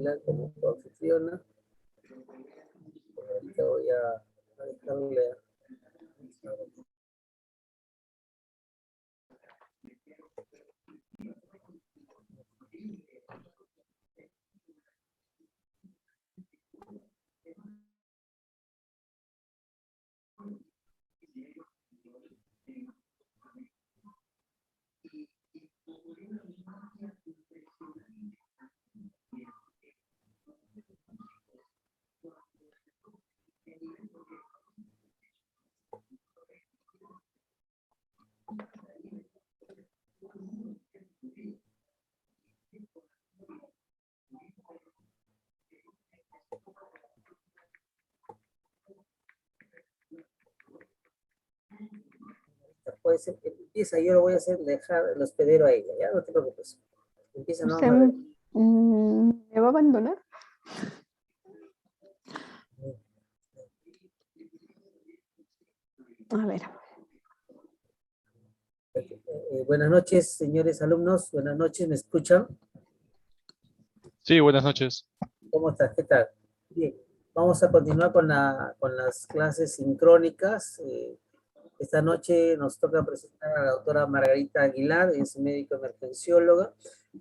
Pilar como anfitriona. Ahorita voy a dejarle. Pues empieza, yo lo voy a hacer, dejar el hospedero a ella, ya no te preocupes. Empieza ¿Usted nomás. me va a abandonar? A ver. Buenas noches, señores alumnos. Buenas noches, ¿me escuchan? Sí, buenas noches. ¿Cómo estás? ¿Qué tal? Bien, vamos a continuar con las clases sincrónicas. Esta noche nos toca presentar a la doctora Margarita Aguilar, es médico emergencióloga.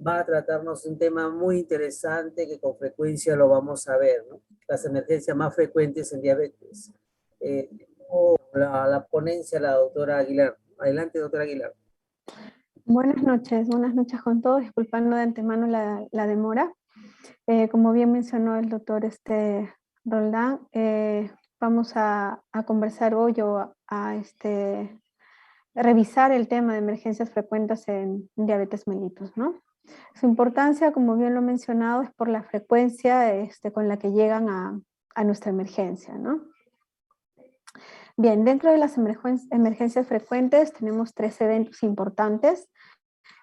Va a tratarnos un tema muy interesante que con frecuencia lo vamos a ver, ¿no? Las emergencias más frecuentes en diabetes. La ponencia, la doctora Aguilar. Adelante, doctora Aguilar. Buenas noches con todos, disculpando de antemano la demora. Como bien mencionó el doctor Roldán, vamos a conversar hoy o a revisar el tema de emergencias frecuentes en diabetes mellitus, ¿no? Su importancia, como bien lo he mencionado, es por la frecuencia con la que llegan a nuestra emergencia, ¿no? Bien, dentro de las emergencias frecuentes tenemos 3 eventos importantes.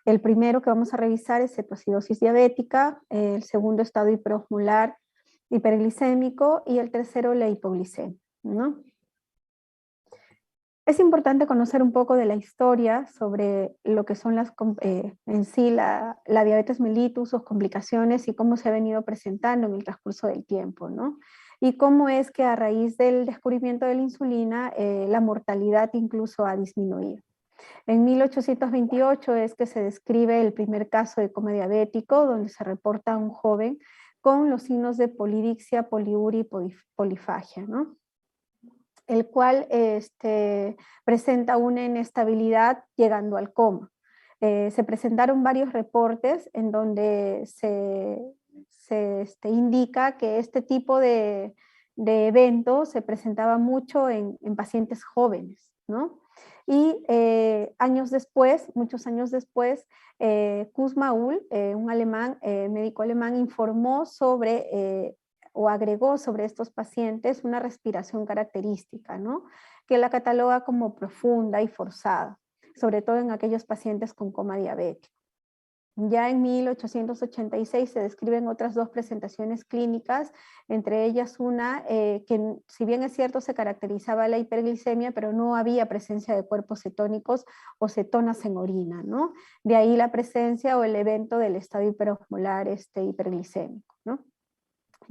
El primero que vamos a revisar es cetoacidosis diabética, el segundo estado hiperosmolar hiperglicémico y el tercero la hipoglicemia, ¿no? Es importante conocer un poco de la historia sobre lo que son en sí la diabetes mellitus, sus complicaciones y cómo se ha venido presentando en el transcurso del tiempo, ¿no? Y cómo es que a raíz del descubrimiento de la insulina, la mortalidad incluso ha disminuido. En 1828 es que se describe el primer caso de coma diabético, donde se reporta a un joven con los signos de polidixia, poliuria y polifagia, ¿no? El cual presenta una inestabilidad llegando al coma. Se presentaron varios reportes en donde se indica que este tipo de evento se presentaba mucho en pacientes jóvenes, ¿no? Y muchos años después, Kussmaul, un alemán, médico alemán, informó sobre o agregó sobre estos pacientes una respiración característica, ¿no? Que la cataloga como profunda y forzada, sobre todo en aquellos pacientes con coma diabético. Ya en 1886 se describen otras 2 presentaciones clínicas, entre ellas una que, si bien es cierto, se caracterizaba la hiperglicemia, pero no había presencia de cuerpos cetónicos o cetonas en orina, ¿no? De ahí la presencia o el evento del estado hiperosmolar hiperglicémico, ¿no?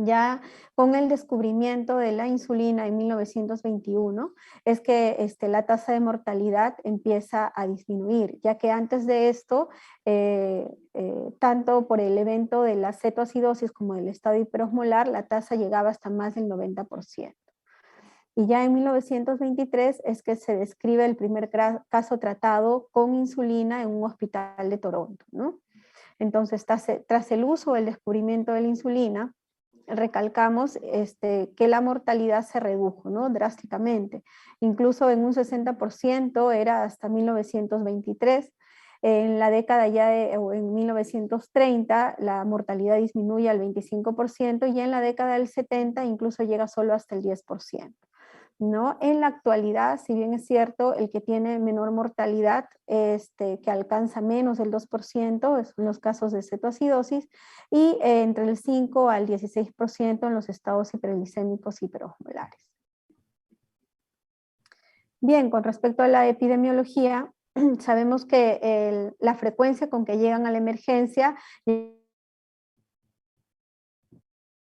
Ya con el descubrimiento de la insulina en 1921 es que la tasa de mortalidad empieza a disminuir, ya que antes de esto, tanto por el evento de la cetoacidosis como del estado hiperosmolar, la tasa llegaba hasta más del 90%. Y ya en 1923 es que se describe el primer caso tratado con insulina en un hospital de Toronto, ¿no? Entonces, tras el uso o el descubrimiento de la insulina, recalcamos que la mortalidad se redujo, ¿no? Drásticamente. Incluso en un 60% era hasta 1923. En la década o en 1930 la mortalidad disminuye al 25% y en la década del 70 incluso llega solo hasta el 10%. ¿No? En la actualidad, si bien es cierto, el que tiene menor mortalidad, que alcanza menos del 2%, son los casos de cetoacidosis, y entre el 5 al 16% en los estados hiperglicémicos hiperosmolares. Bien, con respecto a la epidemiología, sabemos que la frecuencia con que llegan a la emergencia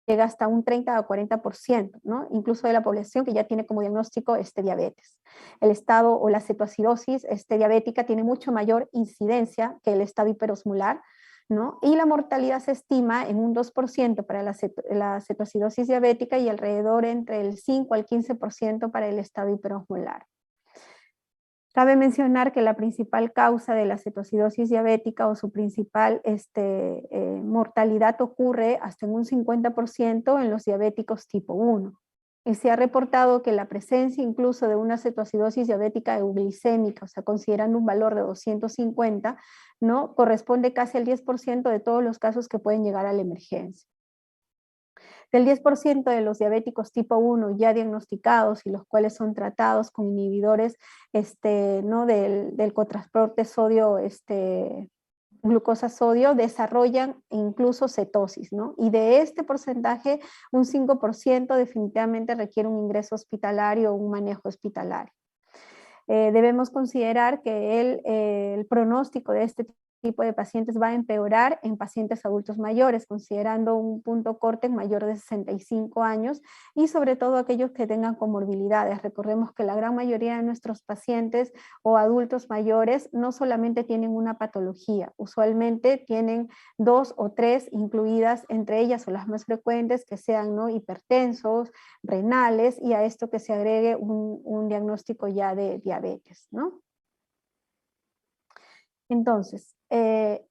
llega hasta un 30 a 40%, ¿no? Incluso de la población que ya tiene como diagnóstico diabetes. El estado o la cetoacidosis diabética tiene mucho mayor incidencia que el estado hiperosmolar, ¿no? Y la mortalidad se estima en un 2% para la cetoacidosis diabética y alrededor entre el 5 al 15% para el estado hiperosmolar. Cabe mencionar que la principal causa de la cetoacidosis diabética o su principal mortalidad ocurre hasta en un 50% en los diabéticos tipo 1. Y se ha reportado que la presencia incluso de una cetoacidosis diabética euglicémica, o sea, considerando un valor de 250, ¿no? Corresponde casi al 10% de todos los casos que pueden llegar a la emergencia. Del 10% de los diabéticos tipo 1 ya diagnosticados y los cuales son tratados con inhibidores ¿no? del cotransporte sodio, glucosa-sodio, desarrollan incluso cetosis, ¿no? Y de este porcentaje, un 5% definitivamente requiere un ingreso hospitalario o un manejo hospitalario. Debemos considerar que el pronóstico de este tipo de pacientes va a empeorar en pacientes adultos mayores, considerando un punto corte mayor de 65 años y sobre todo aquellos que tengan comorbilidades. Recordemos que la gran mayoría de nuestros pacientes o adultos mayores no solamente tienen una patología, usualmente tienen 2 o 3 incluidas, entre ellas o las más frecuentes que sean, ¿no? Hipertensos, renales, y a esto que se agregue un diagnóstico ya de diabetes, ¿no? Entonces,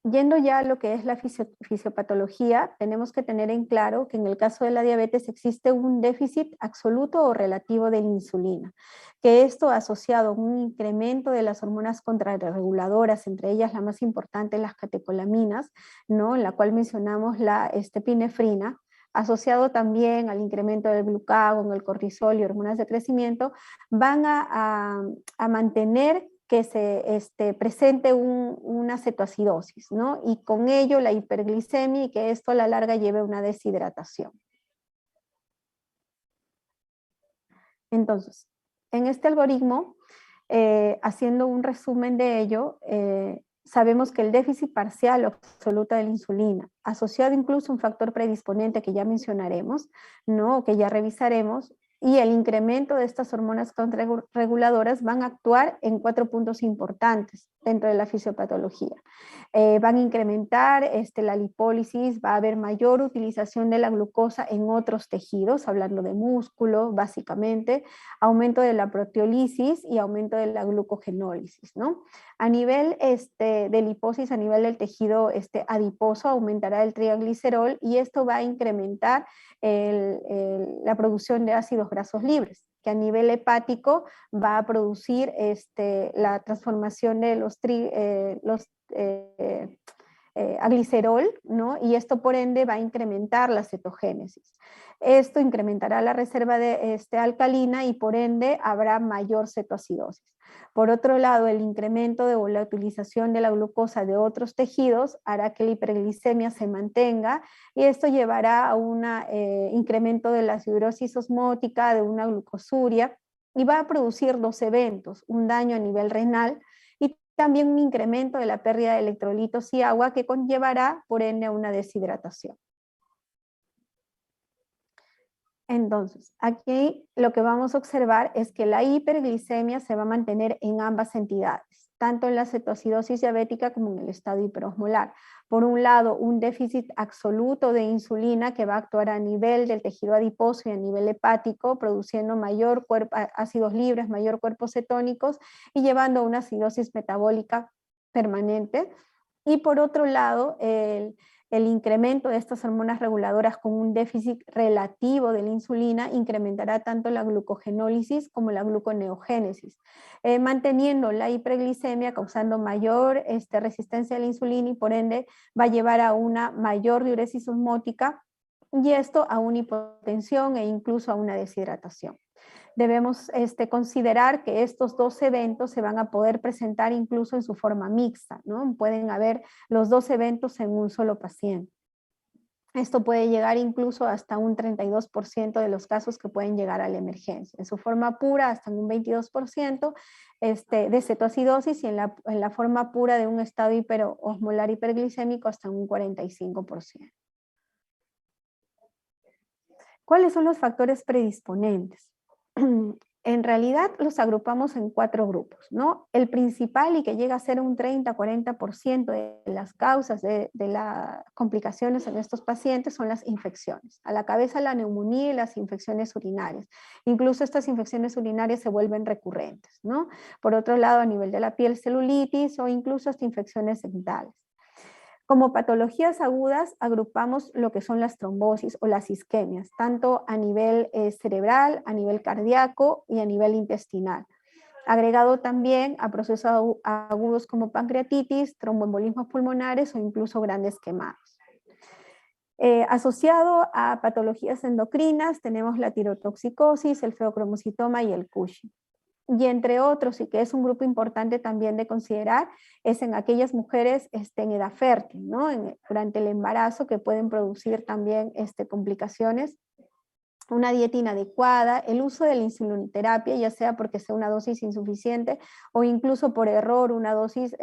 yendo ya a lo que es la fisiopatología, tenemos que tener en claro que en el caso de la diabetes existe un déficit absoluto o relativo de la insulina, que esto asociado a un incremento de las hormonas contrarreguladoras, entre ellas la más importante, las catecolaminas, ¿no? En la cual mencionamos la epinefrina, asociado también al incremento del glucagón, el cortisol y hormonas de crecimiento, van a mantener que se presente una cetoacidosis, ¿no? Y con ello la hiperglicemia y que esto a la larga lleve a una deshidratación. Entonces, en este algoritmo, haciendo un resumen de ello, sabemos que el déficit parcial o absoluto de la insulina, asociado incluso a un factor predisponente que ya mencionaremos, ¿no? Que ya revisaremos, y el incremento de estas hormonas contrarreguladoras van a actuar en 4 puntos importantes dentro de la fisiopatología. Van a incrementar la lipólisis, va a haber mayor utilización de la glucosa en otros tejidos, hablando de músculo básicamente, aumento de la proteólisis y aumento de la glucogenólisis, ¿no? A nivel de liposis, a nivel del tejido adiposo, aumentará el triglicerol y esto va a incrementar la producción de ácidos grasos libres, que a nivel hepático va a producir la transformación de a glicerol, ¿no? Y esto por ende va a incrementar la cetogénesis. Esto incrementará la reserva de alcalina y por ende habrá mayor cetoacidosis. Por otro lado, el incremento de la utilización de la glucosa de otros tejidos hará que la hiperglicemia se mantenga y esto llevará a un incremento de la acidosis osmótica, de una glucosuria, y va a producir 2 eventos, un daño a nivel renal y también un incremento de la pérdida de electrolitos y agua que conllevará por ende a una deshidratación. Entonces, aquí lo que vamos a observar es que la hiperglicemia se va a mantener en ambas entidades, tanto en la cetoacidosis diabética como en el estado hiperosmolar. Por un lado, un déficit absoluto de insulina que va a actuar a nivel del tejido adiposo y a nivel hepático, produciendo mayor ácidos libres, mayor cuerpos cetónicos y llevando a una acidosis metabólica permanente. Y por otro lado, el incremento de estas hormonas reguladoras con un déficit relativo de la insulina incrementará tanto la glucogenólisis como la gluconeogénesis, manteniendo la hiperglicemia, causando mayor resistencia a la insulina y por ende va a llevar a una mayor diuresis osmótica y esto a una hipotensión e incluso a una deshidratación. Debemos considerar que estos 2 eventos se van a poder presentar incluso en su forma mixta, ¿no? Pueden haber los 2 eventos en un solo paciente. Esto puede llegar incluso hasta un 32% de los casos que pueden llegar a la emergencia. En su forma pura, hasta un 22% de cetoacidosis y en la forma pura de un estado hiperosmolar hiperglicémico hasta un 45%. ¿Cuáles son los factores predisponentes? En realidad los agrupamos en 4 grupos, ¿no? El principal, y que llega a ser un 30-40% de las causas de las complicaciones en estos pacientes, son las infecciones. A la cabeza la neumonía y las infecciones urinarias. Incluso estas infecciones urinarias se vuelven recurrentes, ¿no? Por otro lado, a nivel de la piel, celulitis o incluso hasta infecciones dentales. Como patologías agudas agrupamos lo que son las trombosis o las isquemias, tanto a nivel cerebral, a nivel cardíaco y a nivel intestinal. Agregado también a procesos agudos como pancreatitis, tromboembolismos pulmonares o incluso grandes quemados. Asociado a patologías endocrinas tenemos la tirotoxicosis, el feocromocitoma y el Cushing. Y entre otros, y que es un grupo importante también de considerar, es en aquellas mujeres en edad fértil, ¿no? Durante el embarazo, que pueden producir también complicaciones. Una dieta inadecuada, el uso de la insulinoterapia, ya sea porque sea una dosis insuficiente o incluso por error una dosis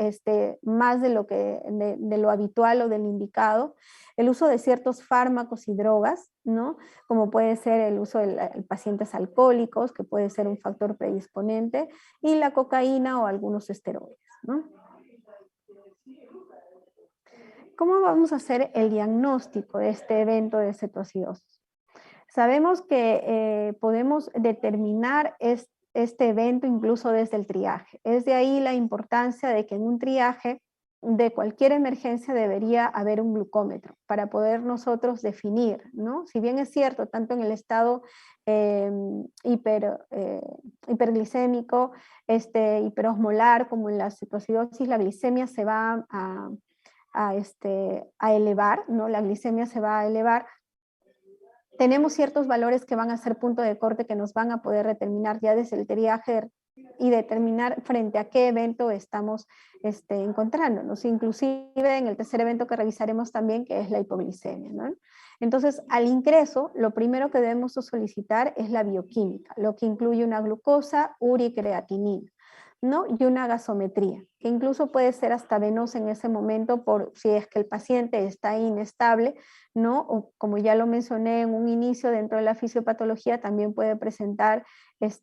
más de lo habitual o del indicado, el uso de ciertos fármacos y drogas, ¿no? Como puede ser el uso de pacientes alcohólicos, que puede ser un factor predisponente, y la cocaína o algunos esteroides, ¿no? ¿Cómo vamos a hacer el diagnóstico de este evento de cetoacidosis? Sabemos que podemos determinar este evento incluso desde el triaje. Es de ahí la importancia de que en un triaje de cualquier emergencia debería haber un glucómetro para poder nosotros definir, ¿no? Si bien es cierto, tanto en el estado hiperglicémico, hiperosmolar, como en la cetoacidosis, la glicemia se va a elevar, ¿no? La glicemia se va a elevar. Tenemos ciertos valores que van a ser punto de corte que nos van a poder determinar ya desde el triaje y determinar frente a qué evento estamos encontrándonos. Inclusive en el tercer evento que revisaremos también, que es la hipoglicemia, ¿no? Entonces, al ingreso, lo primero que debemos solicitar es la bioquímica, lo que incluye una glucosa, urea y creatinina, ¿no? Y una gasometría, que incluso puede ser hasta venosa en ese momento por si es que el paciente está inestable, ¿no? O como ya lo mencioné en un inicio, dentro de la fisiopatología también puede presentar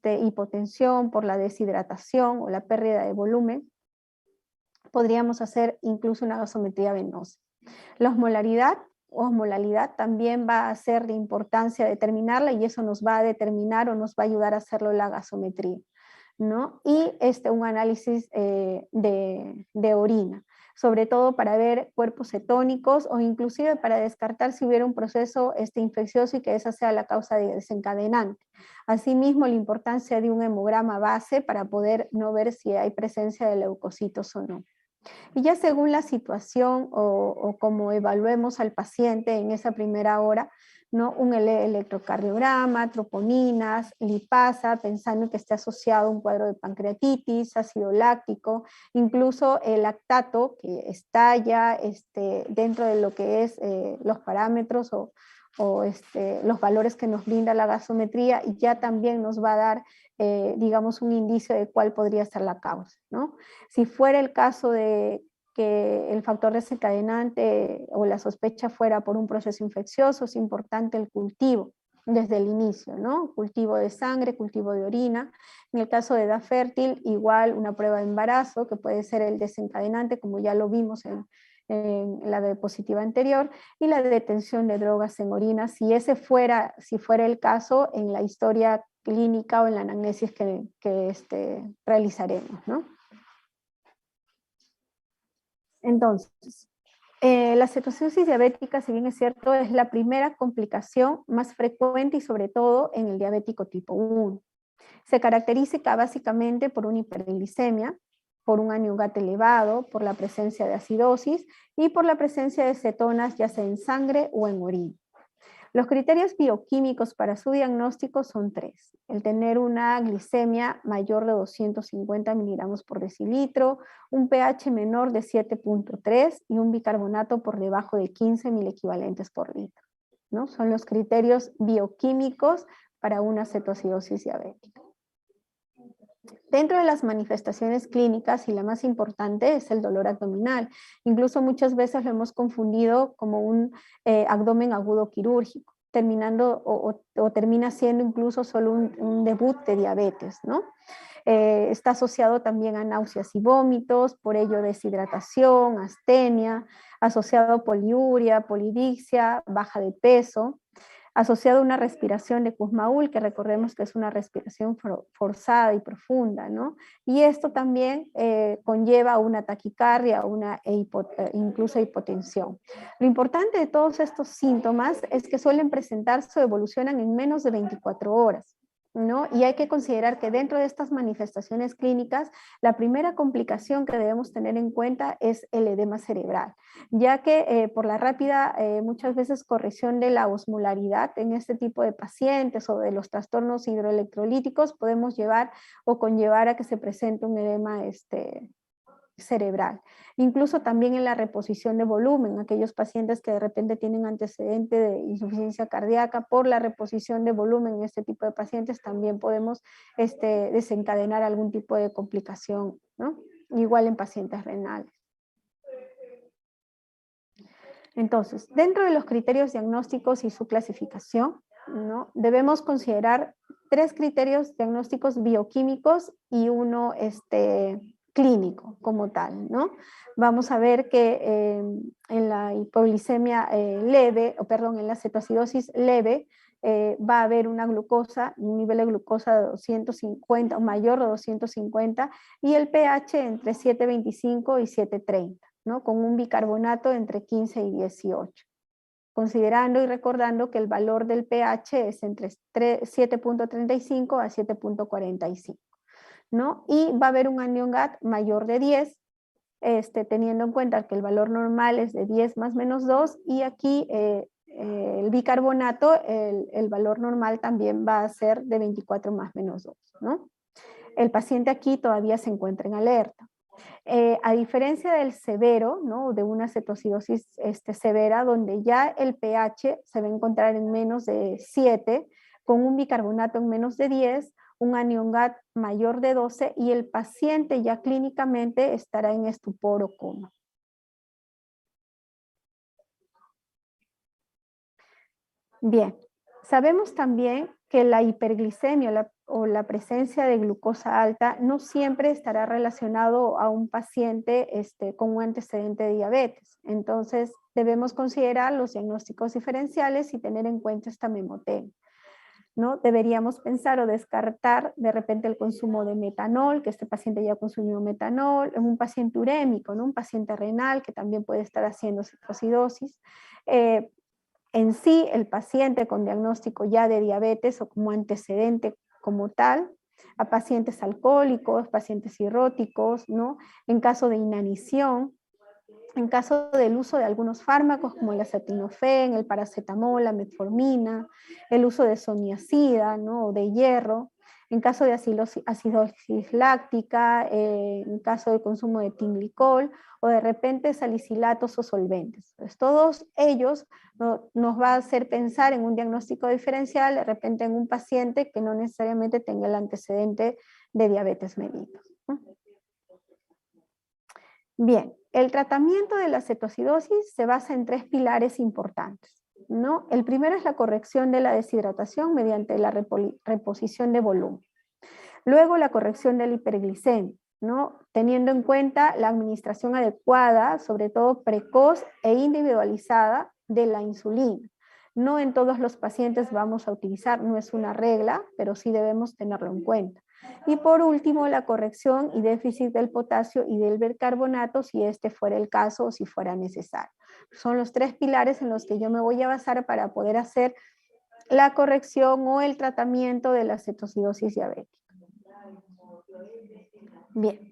hipotensión por la deshidratación o la pérdida de volumen. Podríamos hacer incluso una gasometría venosa. La osmolalidad también va a ser de importancia determinarla, y eso nos va a determinar o nos va a ayudar a hacerlo la gasometría, ¿no? Y un análisis de orina, sobre todo para ver cuerpos cetónicos o inclusive para descartar si hubiera un proceso infeccioso y que esa sea la causa desencadenante. Asimismo, la importancia de un hemograma base para poder no ver si hay presencia de leucocitos o no. Y ya según la situación o como evaluemos al paciente en esa primera hora, ¿no? Un electrocardiograma, troponinas, lipasa, pensando que esté asociado a un cuadro de pancreatitis, ácido láctico, incluso el lactato, que está ya dentro de lo que es los parámetros o los valores que nos brinda la gasometría, y ya también nos va a dar, digamos, un indicio de cuál podría ser la causa, ¿no? Si fuera el caso de que el factor desencadenante o la sospecha fuera por un proceso infeccioso, es importante el cultivo desde el inicio, ¿no? Cultivo de sangre, cultivo de orina. En el caso de edad fértil, igual una prueba de embarazo, que puede ser el desencadenante, como ya lo vimos en la diapositiva anterior, y la detención de drogas en orina, si fuera el caso en la historia clínica o en la anamnesis que realizaremos, ¿no? Entonces, la cetoacidosis diabética, si bien es cierto, es la primera complicación más frecuente y sobre todo en el diabético tipo 1. Se caracteriza básicamente por una hiperglicemia, por un anion-GAT elevado, por la presencia de acidosis y por la presencia de cetonas, ya sea en sangre o en orina. Los criterios bioquímicos para su diagnóstico son 3. El tener una glicemia mayor de 250 miligramos por decilitro, un pH menor de 7.3 y un bicarbonato por debajo de 15 milequivalentes por litro, ¿no? Son los criterios bioquímicos para una cetoacidosis diabética. Dentro de las manifestaciones clínicas, y la más importante, es el dolor abdominal. Incluso muchas veces lo hemos confundido como un abdomen agudo quirúrgico, terminando o termina siendo incluso solo un debut de diabetes, ¿no? Está asociado también a náuseas y vómitos, por ello deshidratación, astenia, asociado a poliuria, polidixia, baja de peso, asociado a una respiración de Kussmaul, que recordemos que es una respiración forzada y profunda, ¿no? Y esto también conlleva una taquicardia, incluso hipotensión. Lo importante de todos estos síntomas es que suelen presentarse o evolucionan en menos de 24 horas. ¿No? Y hay que considerar que dentro de estas manifestaciones clínicas, la primera complicación que debemos tener en cuenta es el edema cerebral, ya que por la rápida, muchas veces corrección de la osmolaridad en este tipo de pacientes o de los trastornos hidroelectrolíticos, podemos llevar o conllevar a que se presente un edema cerebral. Incluso también en la reposición de volumen, aquellos pacientes que de repente tienen antecedente de insuficiencia cardíaca, por la reposición de volumen en este tipo de pacientes también podemos desencadenar algún tipo de complicación, ¿no? Igual en pacientes renales. Entonces, dentro de los criterios diagnósticos y su clasificación, ¿no? Debemos considerar 3 criterios diagnósticos bioquímicos y uno clínico como tal, ¿no? Vamos a ver que en la hipoglicemia leve, en la cetoacidosis leve, va a haber una glucosa, un nivel de glucosa de 250 o mayor de 250 y el pH entre 7.25 y 7.30, ¿no? Con un bicarbonato entre 15 y 18. Considerando y recordando que el valor del pH es entre 7.35 a 7.45. ¿No? Y va a haber un anion GAT mayor de 10, teniendo en cuenta que el valor normal es de 10 más menos 2, y aquí el bicarbonato, el valor normal también va a ser de 24 más menos 2, ¿no? El paciente aquí todavía se encuentra en alerta. A diferencia del severo, ¿no? De una cetoacidosis severa, donde ya el pH se va a encontrar en menos de 7, con un bicarbonato en menos de 10, un anion GAT mayor de 12 y el paciente ya clínicamente estará en estupor o coma. Bien, sabemos también que la hiperglicemia o la presencia de glucosa alta no siempre estará relacionado a un paciente con un antecedente de diabetes. Entonces, debemos considerar los diagnósticos diferenciales y tener en cuenta esta memotecnia, ¿no? Deberíamos pensar o descartar de repente el consumo de metanol, que este paciente ya consumió metanol, en un paciente urémico, ¿no? Un paciente renal que también puede estar haciendo cetoacidosis. En sí, el paciente con diagnóstico ya de diabetes o como antecedente como tal, a pacientes alcohólicos, pacientes cirróticos, ¿no? En caso de inanición, en caso del uso de algunos fármacos como el acetaminofén, el paracetamol, la metformina, el uso de soniazida, ¿no? O de hierro, en caso de acidosis láctica, en caso de consumo de timlicol o de repente salicilatos o solventes. Pues todos ellos nos va a hacer pensar en un diagnóstico diferencial, de repente en un paciente que no necesariamente tenga el antecedente de diabetes mellitus, ¿no? Bien, el tratamiento de la cetoacidosis se basa en 3 pilares importantes, ¿no? El primero es la corrección de la deshidratación mediante la reposición de volumen. Luego la corrección de la hiperglicemia, ¿no? Teniendo en cuenta la administración adecuada, sobre todo precoz e individualizada de la insulina. No en todos los pacientes vamos a utilizar, no es una regla, pero sí debemos tenerlo en cuenta. Y por último, la corrección y déficit del potasio y del bicarbonato, si este fuera el caso o si fuera necesario. Son los 3 pilares en los que yo me voy a basar para poder hacer la corrección o el tratamiento de la cetoacidosis diabética. Bien,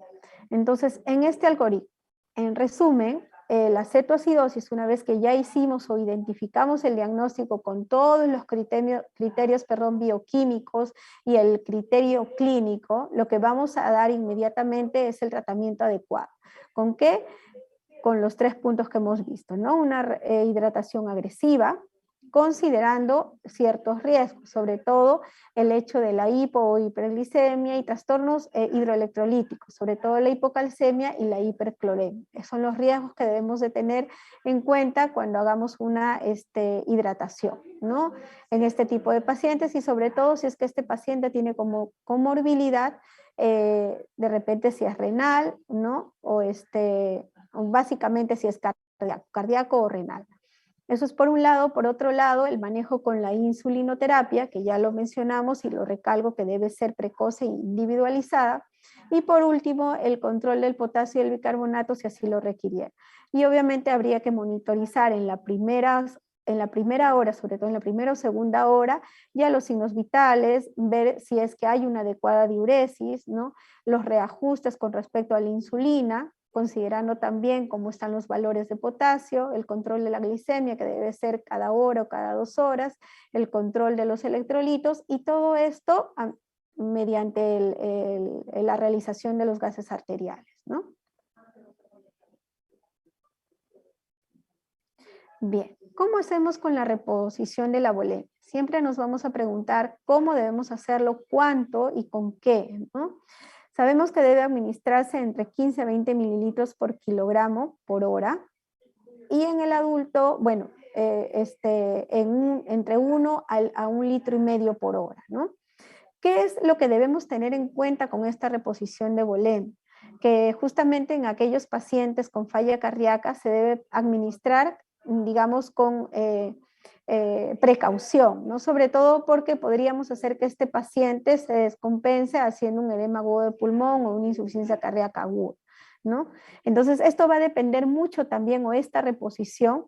entonces en este algoritmo, en resumen, la cetoacidosis, una vez que ya hicimos o identificamos el diagnóstico con todos los criterios bioquímicos y el criterio clínico, lo que vamos a dar inmediatamente es el tratamiento adecuado. ¿Con qué? Con los 3 puntos que hemos visto, ¿no? Una hidratación agresiva, considerando ciertos riesgos, sobre todo el hecho de la hipo o hiperglicemia y trastornos hidroelectrolíticos, sobre todo la hipocalcemia y la hipercloremia. Esos son los riesgos que debemos de tener en cuenta cuando hagamos una hidratación, ¿no? En este tipo de pacientes, y sobre todo si es que este paciente tiene como comorbilidad, de repente si es renal, ¿no? O básicamente si es cardíaco o renal. Eso es por un lado. Por otro lado, el manejo con la insulinoterapia, que ya lo mencionamos y lo recalco que debe ser precoz e individualizada. Y por último, el control del potasio y el bicarbonato si así lo requiriera. Y obviamente habría que monitorizar en la primera hora, sobre todo en la primera o segunda hora, ya los signos vitales, ver si es que hay una adecuada diuresis, ¿no? Los reajustes con respecto a la insulina, considerando también cómo están los valores de potasio, el control de la glicemia, que debe ser cada hora o cada 2 horas, el control de los electrolitos, y todo esto mediante la realización de los gases arteriales, ¿no? Bien, ¿cómo hacemos con la reposición de la volemia? Siempre nos vamos a preguntar cómo debemos hacerlo, cuánto y con qué, ¿no? Sabemos que debe administrarse entre 15 a 20 mililitros por kilogramo por hora. Y en el adulto, bueno, entre 1 a 1,5 litros por hora, ¿no? ¿Qué es lo que debemos tener en cuenta con esta reposición de volemia? Que justamente en aquellos pacientes con falla cardíaca se debe administrar, digamos, con precaución, ¿no? Sobre todo porque podríamos hacer que este paciente se descompense haciendo un edema agudo de pulmón o una insuficiencia cardíaca aguda, ¿no? Entonces, esto va a depender mucho también, o esta reposición,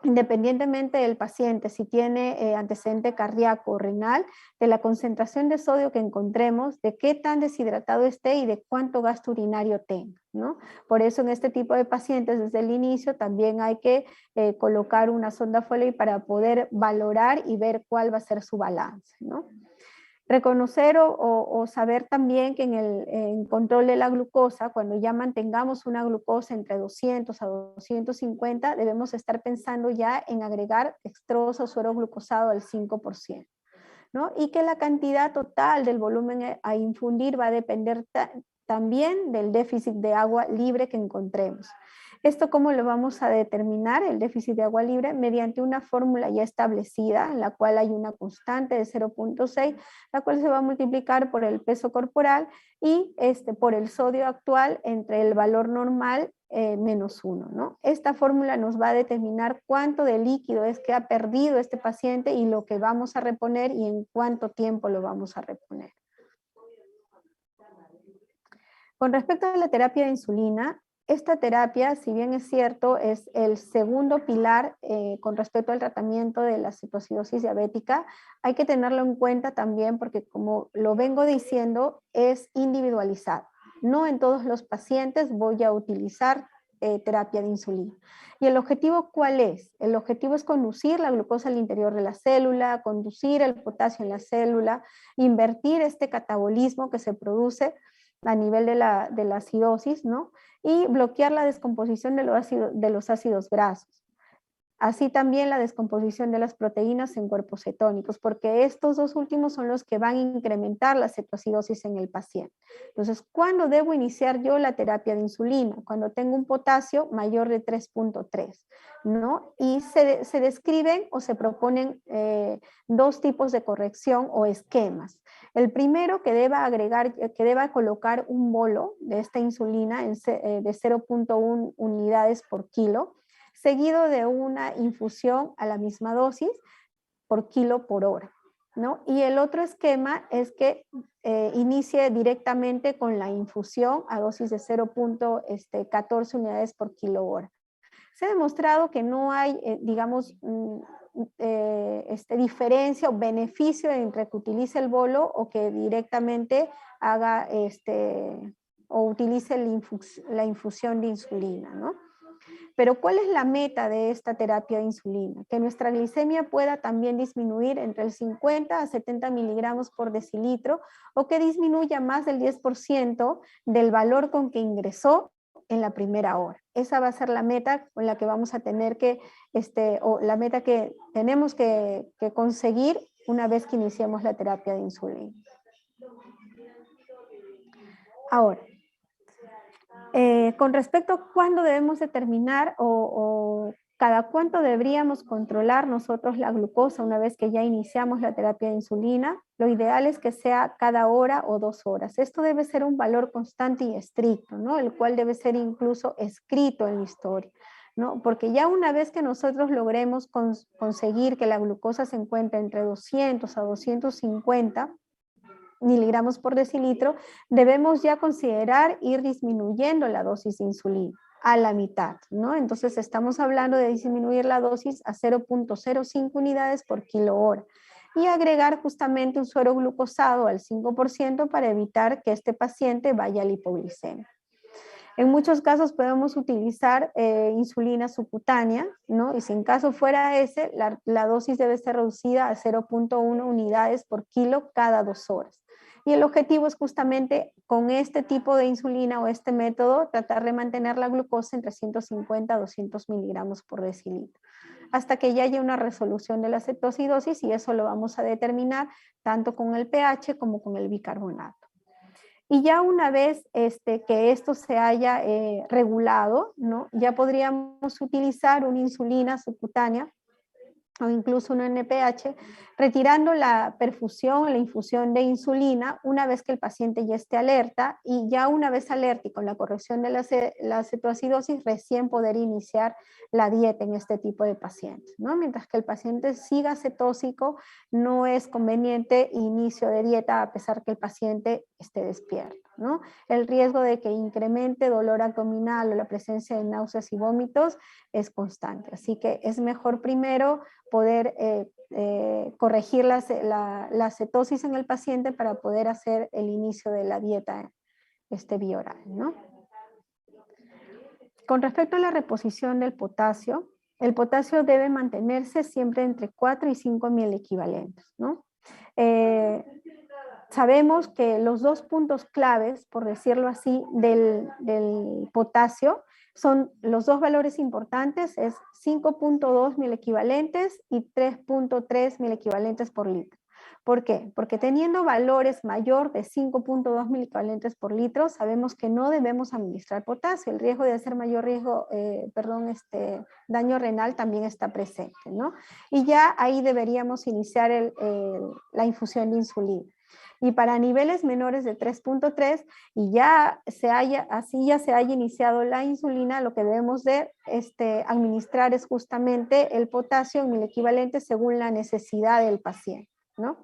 independientemente del paciente, si tiene antecedente cardíaco o renal, de la concentración de sodio que encontremos, de qué tan deshidratado esté y de cuánto gasto urinario tenga, ¿no? Por eso en este tipo de pacientes desde el inicio también hay que colocar una sonda Foley para poder valorar y ver cuál va a ser su balance, ¿no? Reconocer o saber también que en control de la glucosa, cuando ya mantengamos una glucosa entre 200 a 250, debemos estar pensando ya en agregar dextrosa o suero glucosado al 5%, ¿no? Y que la cantidad total del volumen a infundir va a depender también del déficit de agua libre que encontremos. ¿Esto cómo lo vamos a determinar, el déficit de agua libre? Mediante una fórmula ya establecida, en la cual hay una constante de 0.6, la cual se va a multiplicar por el peso corporal y por el sodio actual entre el valor normal menos 1, ¿no? Esta fórmula nos va a determinar cuánto de líquido es que ha perdido este paciente y lo que vamos a reponer y en cuánto tiempo lo vamos a reponer. Con respecto a la terapia de insulina, esta terapia, si bien es cierto, es el segundo pilar con respecto al tratamiento de la cetoacidosis diabética, hay que tenerlo en cuenta también porque, como lo vengo diciendo, es individualizado. No en todos los pacientes voy a utilizar terapia de insulina. ¿Y el objetivo cuál es? El objetivo es conducir la glucosa al interior de la célula, conducir el potasio en la célula, invertir este catabolismo que se produce a nivel de la acidosis, ¿no? Y bloquear la descomposición de los ácidos grasos. Así también la descomposición de las proteínas en cuerpos cetónicos, porque estos dos últimos son los que van a incrementar la cetoacidosis en el paciente. Entonces, ¿cuándo debo iniciar yo la terapia de insulina? Cuando tengo un potasio mayor de 3.3, ¿no? Y se describen o se proponen dos tipos de corrección o esquemas. El primero, que deba colocar un bolo de esta insulina de 0.1 unidades por kilo, seguido de una infusión a la misma dosis por kilo por hora, ¿no? Y el otro esquema es que inicie directamente con la infusión a dosis de 0.14 unidades por kilo hora. Se ha demostrado que no hay, digamos, diferencia o beneficio entre que utilice el bolo o que directamente haga o utilice la infusión de insulina, ¿no? Pero ¿cuál es la meta de esta terapia de insulina? Que nuestra glicemia pueda también disminuir entre el 50 a 70 miligramos por decilitro o que disminuya más del 10% del valor con que ingresó en la primera hora. Esa va a ser la meta con la que vamos a tener que, o la meta que tenemos que conseguir una vez que iniciemos la terapia de insulina. Ahora, con respecto a cuándo debemos determinar o cada cuánto deberíamos controlar nosotros la glucosa una vez que ya iniciamos la terapia de insulina, lo ideal es que sea cada hora o 2 horas. Esto debe ser un valor constante y estricto, ¿no? El cual debe ser incluso escrito en la historia, ¿no? Porque ya una vez que nosotros logremos conseguir que la glucosa se encuentre entre 200 a 250 miligramos por decilitro, debemos ya considerar ir disminuyendo la dosis de insulina a la mitad, ¿no? Entonces estamos hablando de disminuir la dosis a 0.05 unidades por kilo hora y agregar justamente un suero glucosado al 5% para evitar que este paciente vaya a la hipoglicemia. En muchos casos podemos utilizar insulina subcutánea, ¿no? Y si en caso fuera ese, la dosis debe ser reducida a 0.1 unidades por kilo cada 2 horas. Y el objetivo es justamente con este tipo de insulina o este método tratar de mantener la glucosa entre 150 a 200 miligramos por decilitro, hasta que ya haya una resolución de la cetoacidosis, y eso lo vamos a determinar tanto con el pH como con el bicarbonato. Y ya una vez que esto se haya regulado, ¿no? Ya podríamos utilizar una insulina subcutánea o incluso un NPH, retirando la perfusión, la infusión de insulina una vez que el paciente ya esté alerta, y ya una vez alerta y con la corrección de la cetoacidosis, recién poder iniciar la dieta en este tipo de pacientes, ¿no? Mientras que el paciente siga cetósico, no es conveniente inicio de dieta a pesar que el paciente esté despierto, ¿no? El riesgo de que incremente dolor abdominal o la presencia de náuseas y vómitos es constante, así que es mejor primero poder corregir la cetosis en el paciente para poder hacer el inicio de la dieta bioral, ¿no? Con respecto a la reposición del potasio, el potasio debe mantenerse siempre entre 4 y 5 milequivalentes, ¿no? Sabemos que los 2 puntos claves, por decirlo así, del potasio son los 2 valores importantes, es 5.2 milequivalentes y 3.3 milequivalentes por litro. ¿Por qué? Porque teniendo valores mayor de 5.2 milequivalentes por litro, sabemos que no debemos administrar potasio. El riesgo de hacer mayor daño renal también está presente, ¿no? Y ya ahí deberíamos iniciar la infusión de insulina. Y para niveles menores de 3.3 y ya se haya iniciado la insulina, lo que debemos de administrar es justamente el potasio en milequivalentes según la necesidad del paciente, ¿no?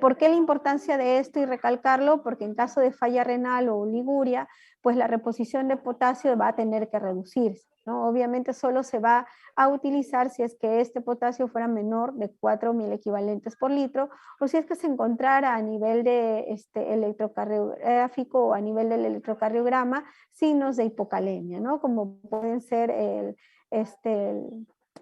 ¿Por qué la importancia de esto y recalcarlo? Porque en caso de falla renal o oliguria, pues la reposición de potasio va a tener que reducirse, ¿no? Obviamente solo se va a utilizar si es que este potasio fuera menor de 4 milequivalentes por litro, o si es que se encontrara a nivel de electrocardiográfico o a nivel del electrocardiograma signos de hipocalemia, ¿no? Como pueden ser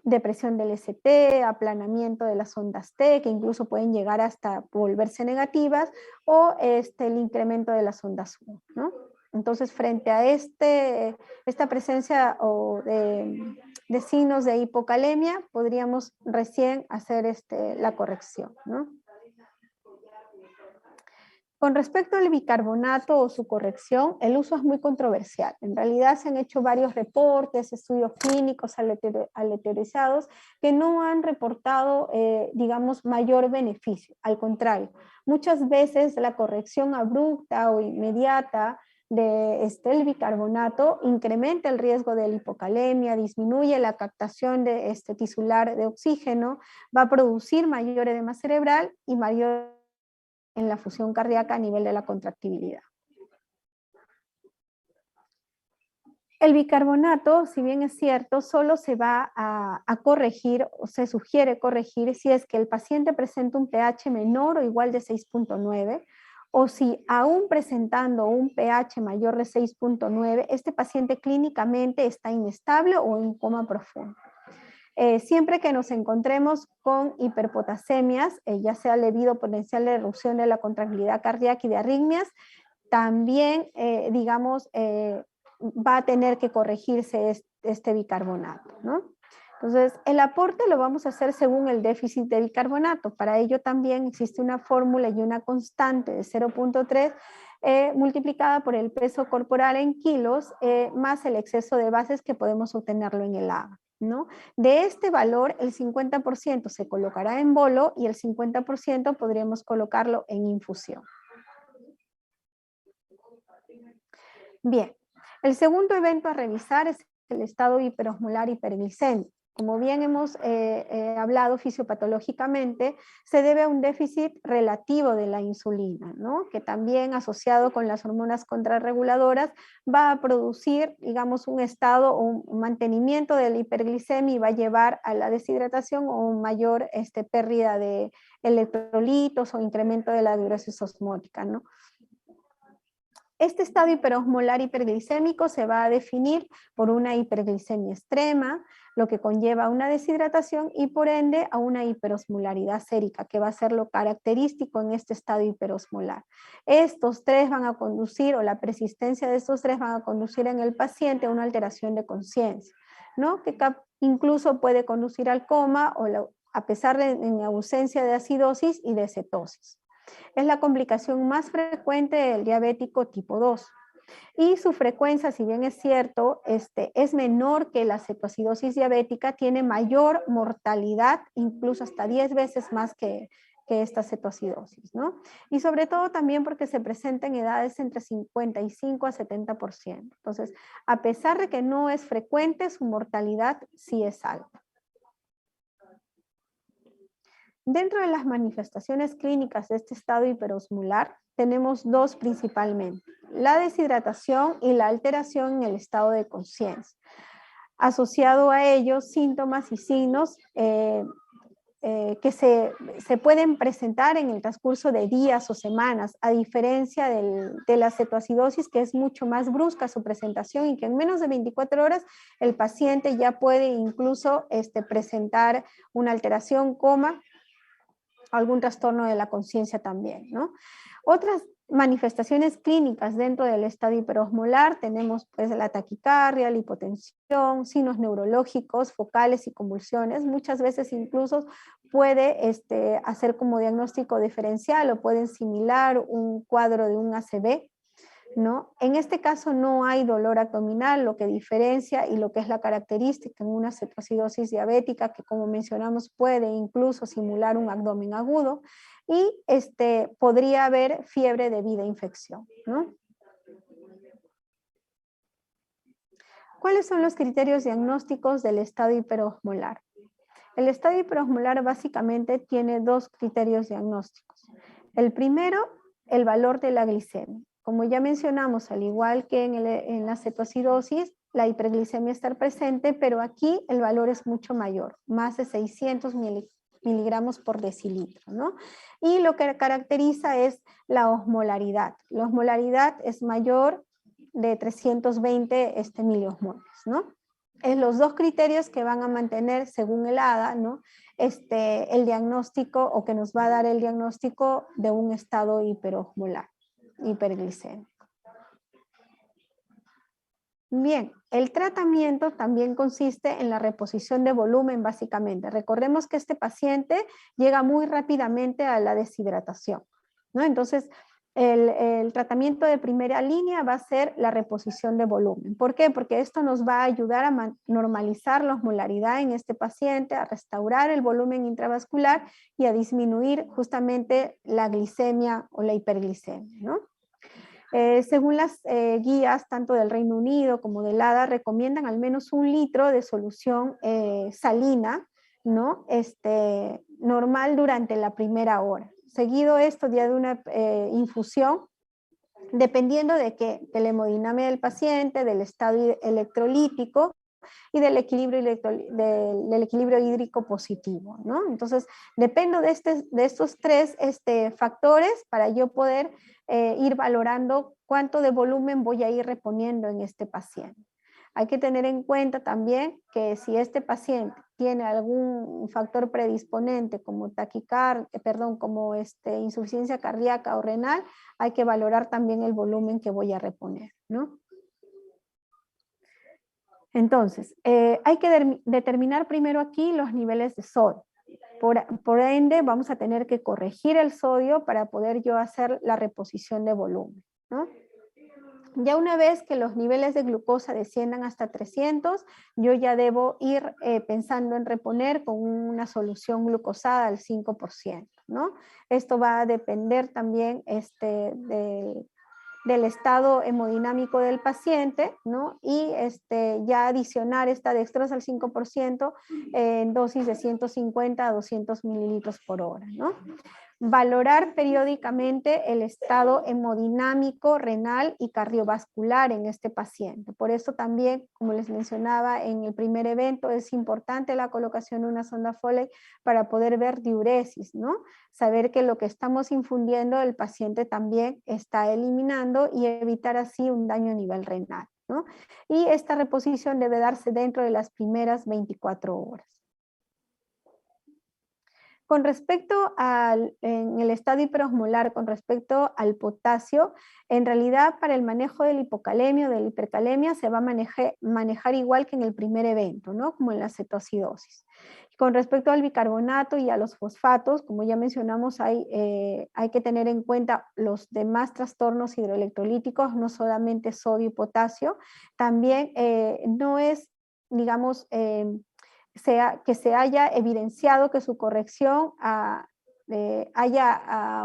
depresión del ST, aplanamiento de las ondas T, que incluso pueden llegar hasta volverse negativas, o el incremento de las ondas U, ¿no? Entonces, frente a esta presencia de signos de hipocalemia, podríamos recién hacer la corrección, ¿no? Con respecto al bicarbonato o su corrección, el uso es muy controversial. En realidad se han hecho varios reportes, estudios clínicos aleatorizados que no han reportado, digamos, mayor beneficio. Al contrario, muchas veces la corrección abrupta o inmediata del bicarbonato incrementa el riesgo de la hipocalemia, disminuye la captación de tisular de oxígeno, va a producir mayor edema cerebral y mayor en la fusión cardíaca a nivel de la contractibilidad. El bicarbonato, si bien es cierto, solo se va a corregir o se sugiere corregir si es que el paciente presenta un pH menor o igual de 6.9, o si aún presentando un pH mayor de 6.9, este paciente clínicamente está inestable o en coma profundo. Siempre que nos encontremos con hiperpotasemias, ya sea debido a potencial de erupción de la contractilidad cardíaca y de arritmias, también, digamos, va a tener que corregirse este bicarbonato, ¿no? Entonces, el aporte lo vamos a hacer según el déficit de bicarbonato. Para ello también existe una fórmula y una constante de 0.3 multiplicada por el peso corporal en kilos más el exceso de bases que podemos obtenerlo en el agua, ¿no? De este valor, el 50% se colocará en bolo y el 50% podríamos colocarlo en infusión. Bien, el segundo evento a revisar es el estado hiperosmolar hiperglicémico. Como bien hemos hablado fisiopatológicamente, se debe a un déficit relativo de la insulina, ¿no? Que también asociado con las hormonas contrarreguladoras va a producir, digamos, un estado o un mantenimiento de la hiperglicemia y va a llevar a la deshidratación o mayor pérdida de electrolitos o incremento de la diuresis osmótica, ¿no? Este estado hiperosmolar hiperglicémico se va a definir por una hiperglicemia extrema, lo que conlleva a una deshidratación y por ende a una hiperosmolaridad sérica, que va a ser lo característico en este estado hiperosmolar. Estos tres van a conducir, o la persistencia de estos tres van a conducir en el paciente a una alteración de conciencia, ¿no? Que incluso puede conducir al coma o a pesar de en ausencia de acidosis y de cetosis. Es la complicación más frecuente del diabético tipo 2. Y su frecuencia, si bien es cierto, es menor que la cetoacidosis diabética, tiene mayor mortalidad, incluso hasta 10 veces más que esta cetoacidosis, ¿no? Y sobre todo también porque se presenta en edades entre 55 a 70%. Entonces, a pesar de que no es frecuente, su mortalidad sí es alta. Dentro de las manifestaciones clínicas de este estado hiperosmolar, tenemos dos principalmente: la deshidratación y la alteración en el estado de conciencia. Asociado a ellos, síntomas y signos que se pueden presentar en el transcurso de días o semanas, a diferencia de la cetoacidosis, que es mucho más brusca su presentación y que en menos de 24 horas el paciente ya puede incluso presentar una alteración, coma, algún trastorno de la conciencia también, ¿no? Otras manifestaciones clínicas dentro del estado hiperosmolar tenemos pues la taquicardia, la hipotensión, signos neurológicos, focales y convulsiones. Muchas veces incluso puede hacer como diagnóstico diferencial o pueden similar un cuadro de un ACV, ¿no? En este caso no hay dolor abdominal, lo que diferencia y lo que es la característica en una cetoacidosis diabética, que como mencionamos puede incluso simular un abdomen agudo, y podría haber fiebre debida a infección, ¿no? ¿Cuáles son los criterios diagnósticos del estado hiperosmolar? El estado hiperosmolar básicamente tiene dos criterios diagnósticos. El primero, el valor de la glicemia. Como ya mencionamos, al igual que en la cetoacidosis, la hiperglicemia está presente, pero aquí el valor es mucho mayor, más de 600 miligramos por decilitro, ¿no? Y lo que caracteriza es la osmolaridad. La osmolaridad es mayor de 320 miliosmoles, ¿no? Es los dos criterios que van a mantener, según el ADA, ¿no? El diagnóstico, o que nos va a dar el diagnóstico de un estado hiperosmolar, hiperglicémico. Bien, el tratamiento también consiste en la reposición de volumen básicamente. Recordemos que este paciente llega muy rápidamente a la deshidratación, ¿no? Entonces, el tratamiento de primera línea va a ser la reposición de volumen. ¿Por qué? Porque esto nos va a ayudar a normalizar la osmolaridad en este paciente, a restaurar el volumen intravascular y a disminuir justamente la glicemia o la hiperglicemia, ¿no? Según las guías tanto del Reino Unido como del ADA, recomiendan al menos 1 litro de solución salina, ¿no? Normal durante la primera hora. Seguido esto ya de una infusión, dependiendo de la hemodinamia del paciente, del estado electrolítico y del equilibrio hídrico positivo, ¿no? Entonces, dependo de estos tres factores para yo poder ir valorando cuánto de volumen voy a ir reponiendo en este paciente. Hay que tener en cuenta también que si este paciente tiene algún factor predisponente como como insuficiencia cardíaca o renal, hay que valorar también el volumen que voy a reponer, ¿no? Entonces, hay que determinar primero aquí los niveles de sodio. Por ende, vamos a tener que corregir el sodio para poder yo hacer la reposición de volumen, ¿no? Ya una vez que los niveles de glucosa desciendan hasta 300, yo ya debo ir pensando en reponer con una solución glucosada al 5%, ¿no? Esto va a depender también del estado hemodinámico del paciente, ¿no? Y ya adicionar esta dextrosa al 5% en dosis de 150 a 200 mililitros por hora, ¿no? Valorar periódicamente el estado hemodinámico, renal y cardiovascular en este paciente. Por eso también, como les mencionaba en el primer evento, es importante la colocación de una sonda Foley para poder ver diuresis, ¿no? Saber que lo que estamos infundiendo el paciente también está eliminando y evitar así un daño a nivel renal, ¿no? Y esta reposición debe darse dentro de las primeras 24 horas. Con respecto en el estado hiperosmolar, con respecto al potasio, en realidad para el manejo del hipocalemia o de la hipercalemia se va a manejar igual que en el primer evento, ¿no? Como en la cetoacidosis. Con respecto al bicarbonato y a los fosfatos, como ya mencionamos, hay que tener en cuenta los demás trastornos hidroelectrolíticos, no solamente sodio y potasio. También no es, digamos, que se haya evidenciado que su corrección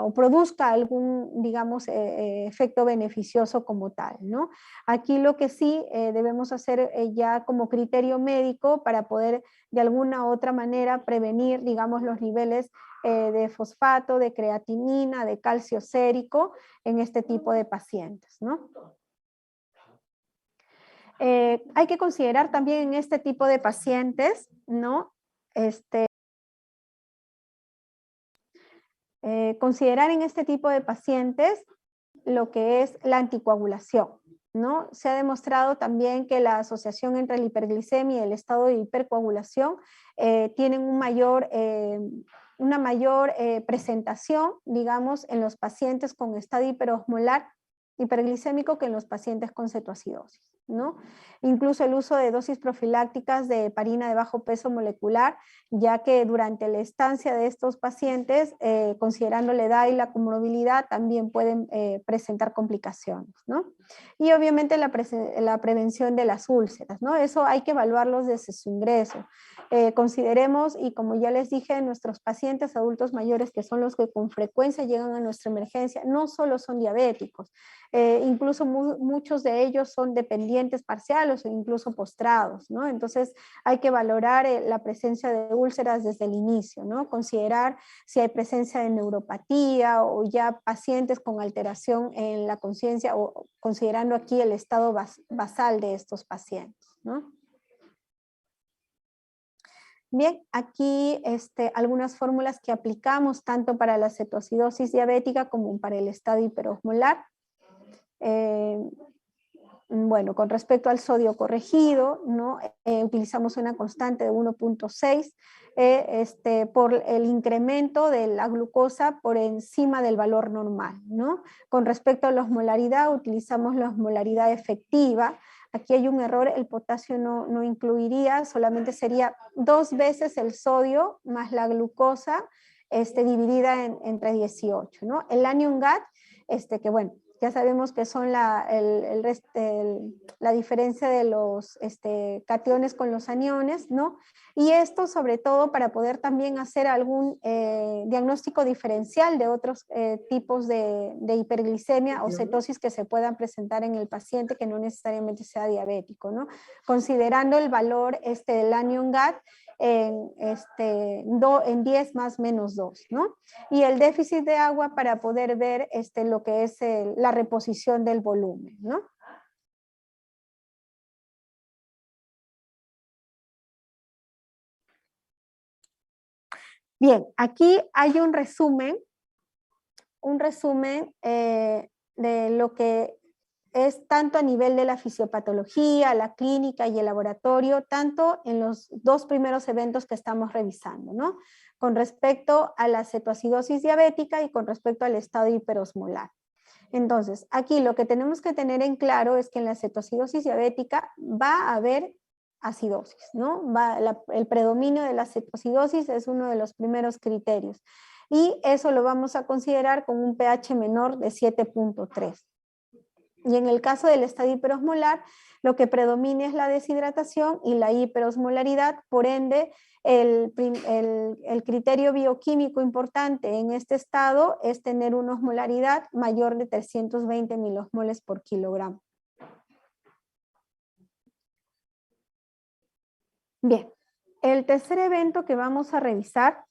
o produzca algún, digamos, efecto beneficioso como tal, ¿no? Aquí lo que sí debemos hacer ya como criterio médico para poder de alguna u otra manera prevenir, digamos, los niveles de fosfato, de creatinina, de calcio sérico en este tipo de pacientes, ¿no? Hay que considerar también en este tipo de pacientes, ¿no? Considerar en este tipo de pacientes lo que es la anticoagulación, ¿no? Se ha demostrado también que la asociación entre la hiperglicemia y el estado de hipercoagulación tienen una mayor presentación, digamos, en los pacientes con estado hiperosmolar hiperglicémico que en los pacientes con cetoacidosis, ¿no? Incluso el uso de dosis profilácticas de heparina de bajo peso molecular, ya que durante la estancia de estos pacientes, considerando la edad y la comorbilidad, también pueden presentar complicaciones, ¿no? Y obviamente la prevención de las úlceras, ¿no? Eso hay que evaluarlos desde su ingreso. Consideremos, y como ya les dije, nuestros pacientes adultos mayores, que son los que con frecuencia llegan a nuestra emergencia, no solo son diabéticos, incluso muchos de ellos son dependientes parciales o incluso postrados, ¿no? Entonces hay que valorar la presencia de úlceras desde el inicio, ¿no? Considerar si hay presencia de neuropatía o ya pacientes con alteración en la conciencia, o considerando aquí el estado basal de estos pacientes, ¿no? Bien, aquí algunas fórmulas que aplicamos tanto para la cetoacidosis diabética como para el estado hiperosmolar. Bueno, con respecto al sodio corregido, ¿no? Utilizamos una constante de 1.6 por el incremento de la glucosa por encima del valor normal, ¿no? Con respecto a la osmolaridad, utilizamos la osmolaridad efectiva. Aquí hay un error, el potasio no incluiría, solamente sería 2 veces el sodio más la glucosa dividida entre 18, ¿no? El anion GAT, que bueno, ya sabemos que son la diferencia de los cationes con los aniones, ¿no? Y esto sobre todo para poder también hacer algún diagnóstico diferencial de otros tipos de hiperglicemia o cetosis que se puedan presentar en el paciente que no necesariamente sea diabético, ¿no? Considerando el valor del anion GAT en 10 más menos 2, ¿no? Y el déficit de agua para poder ver lo que es la reposición del volumen, ¿no? Bien, aquí hay un resumen de lo que es tanto a nivel de la fisiopatología, la clínica y el laboratorio, tanto en los dos primeros eventos que estamos revisando, ¿no? Con respecto a la cetoacidosis diabética y con respecto al estado hiperosmolar. Entonces, aquí lo que tenemos que tener en claro es que en la cetoacidosis diabética va a haber acidosis, ¿no? El predominio de la cetoacidosis es uno de los primeros criterios. Y eso lo vamos a considerar con un pH menor de 7.3. Y en el caso del estado hiperosmolar, lo que predomina es la deshidratación y la hiperosmolaridad, por ende, el criterio bioquímico importante en este estado es tener una osmolaridad mayor de 320 milosmoles por kilogramo. Bien, el tercer evento que vamos a revisar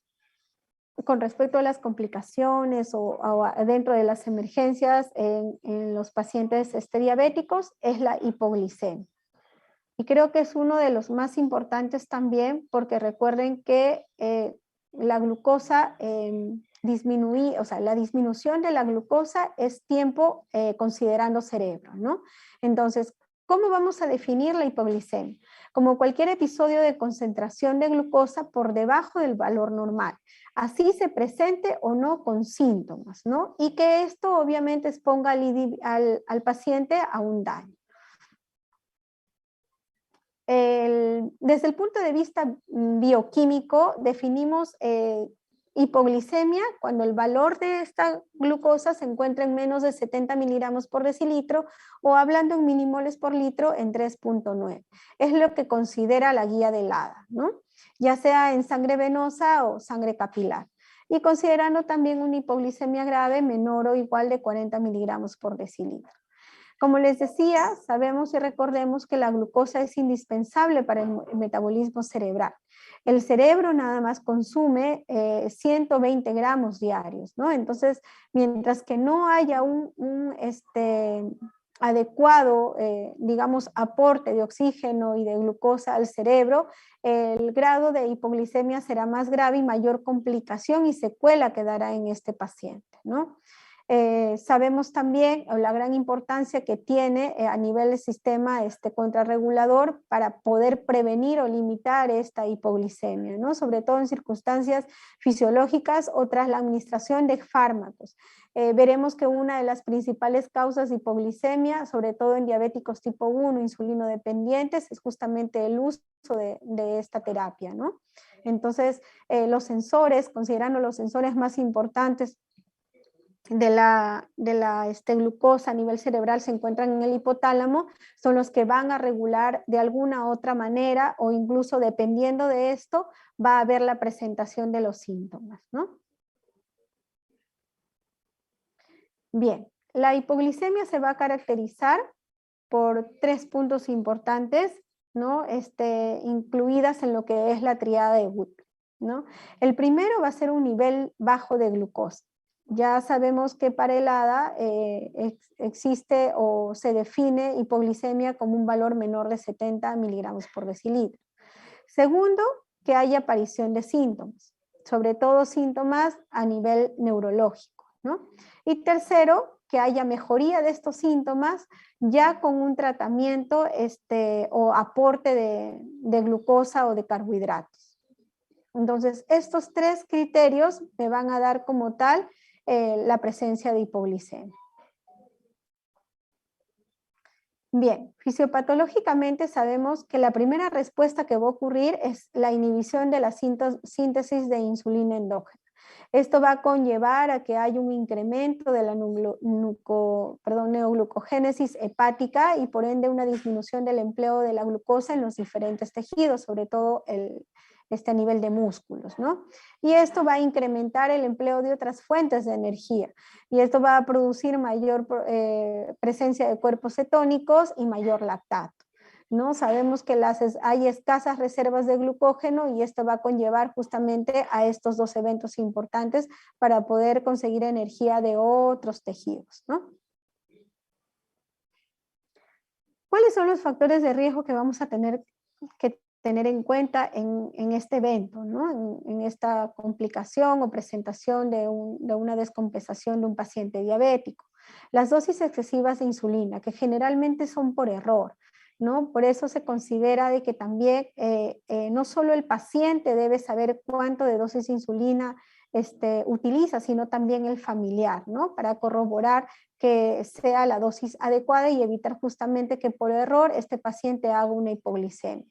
con respecto a las complicaciones o dentro de las emergencias en los pacientes diabéticos es la hipoglicemia. Y creo que es uno de los más importantes también porque recuerden que la glucosa o sea, la disminución de la glucosa es tiempo considerando cerebro, ¿no? Entonces, ¿cómo vamos a definir la hipoglicemia? Como cualquier episodio de concentración de glucosa por debajo del valor normal, así se presente o no con síntomas, ¿no? Y que esto obviamente exponga al paciente a un daño. Desde el punto de vista bioquímico, definimos hipoglicemia cuando el valor de esta glucosa se encuentra en menos de 70 miligramos por decilitro o hablando en milimoles por litro en 3.9. Es lo que considera la guía de LADA, ¿no? Ya sea en sangre venosa o sangre capilar. Y considerando también una hipoglicemia grave menor o igual de 40 miligramos por decilitro. Como les decía, sabemos y recordemos que la glucosa es indispensable para el metabolismo cerebral. El cerebro nada más consume 120 gramos diarios, ¿no? Entonces, mientras que no haya un adecuado, digamos, aporte de oxígeno y de glucosa al cerebro, el grado de hipoglicemia será más grave y mayor complicación y secuela quedará en este paciente, ¿no? Sabemos también la gran importancia que tiene a nivel del sistema contrarregulador para poder prevenir o limitar esta hipoglicemia, ¿no? Sobre todo en circunstancias fisiológicas o tras la administración de fármacos. Veremos que una de las principales causas de hipoglicemia, sobre todo en diabéticos tipo 1, insulino dependientes, es justamente el uso de esta terapia, ¿no? Entonces, los sensores, considerando los sensores más importantes de la glucosa a nivel cerebral se encuentran en el hipotálamo, son los que van a regular de alguna otra manera o incluso dependiendo de esto va a haber la presentación de los síntomas, ¿no? Bien, la hipoglicemia se va a caracterizar por 3 puntos importantes, ¿no? Incluidas en lo que es la triada de Wood, ¿no? El primero va a ser un nivel bajo de glucosa. Ya sabemos que para el ADA existe o se define hipoglicemia como un valor menor de 70 miligramos por decilitro. Segundo, que haya aparición de síntomas, sobre todo síntomas a nivel neurológico, ¿no? Y tercero, que haya mejoría de estos síntomas ya con un tratamiento o aporte de glucosa o de carbohidratos. Entonces, estos 3 criterios me van a dar como tal la presencia de hipoglicemia. Bien, fisiopatológicamente sabemos que la primera respuesta que va a ocurrir es la inhibición de la síntesis de insulina endógena. Esto va a conllevar a que haya un incremento de la neoglucogénesis hepática y por ende una disminución del empleo de la glucosa en los diferentes tejidos, sobre todo a nivel de músculos, ¿no? Y esto va a incrementar el empleo de otras fuentes de energía y esto va a producir mayor presencia de cuerpos cetónicos y mayor lactato, ¿no? Sabemos que hay escasas reservas de glucógeno y esto va a conllevar justamente a estos 2 eventos importantes para poder conseguir energía de otros tejidos, ¿no? ¿Cuáles son los factores de riesgo que vamos a tener que tener en cuenta en este evento, ¿no? En esta complicación o presentación de una descompensación de un paciente diabético? Las dosis excesivas de insulina, que generalmente son por error, ¿no? Por eso se considera de que también no solo el paciente debe saber cuánto de dosis de insulina utiliza, sino también el familiar, ¿no? Para corroborar que sea la dosis adecuada y evitar justamente que por error este paciente haga una hipoglicemia.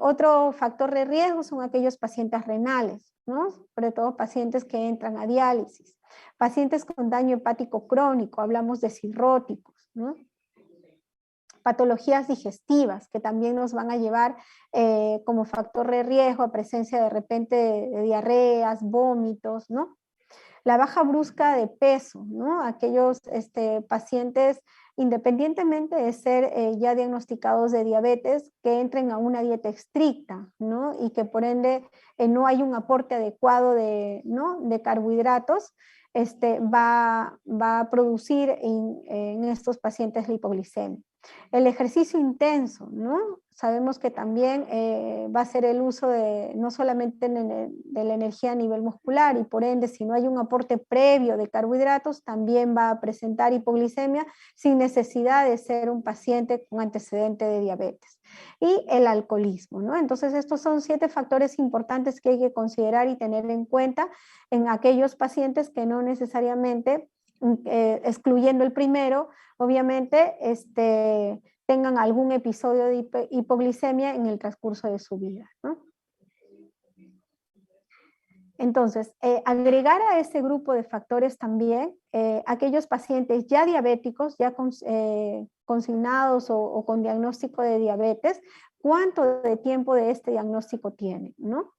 Otro factor de riesgo son aquellos pacientes renales, ¿no? Sobre todo pacientes que entran a diálisis. Pacientes con daño hepático crónico, hablamos de cirróticos, ¿no? Patologías digestivas que también nos van a llevar como factor de riesgo a presencia de repente de diarreas, vómitos, ¿no? La baja brusca de peso, ¿no? Aquellos pacientes, independientemente de ser ya diagnosticados de diabetes, que entren a una dieta estricta, ¿no? Y que por ende no hay un aporte adecuado ¿no? de carbohidratos, va a producir en estos pacientes la hipoglicemia. El ejercicio intenso, ¿no? Sabemos que también va a ser el uso de no solamente de la energía a nivel muscular y por ende si no hay un aporte previo de carbohidratos también va a presentar hipoglicemia sin necesidad de ser un paciente con antecedente de diabetes. Y el alcoholismo, ¿no? Entonces estos son 7 factores importantes que hay que considerar y tener en cuenta en aquellos pacientes que no necesariamente, excluyendo el primero, obviamente tengan algún episodio de hipoglicemia en el transcurso de su vida, ¿no? Entonces, agregar a ese grupo de factores también aquellos pacientes ya diabéticos, ya consignados o con diagnóstico de diabetes, cuánto de tiempo de este diagnóstico tienen, ¿no?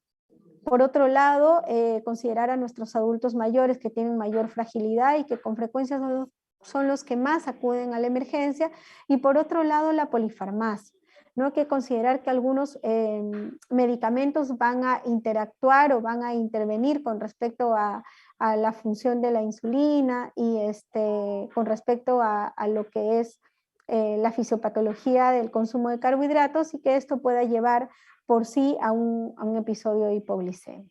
Por otro lado, considerar a nuestros adultos mayores que tienen mayor fragilidad y que con frecuencia son los que más acuden a la emergencia. Y por otro lado, la polifarmacia, ¿no? Hay que considerar que algunos medicamentos van a interactuar o van a intervenir con respecto a la función de la insulina y con respecto a lo que es la fisiopatología del consumo de carbohidratos y que esto pueda llevar por sí a un episodio de hipoglicemia.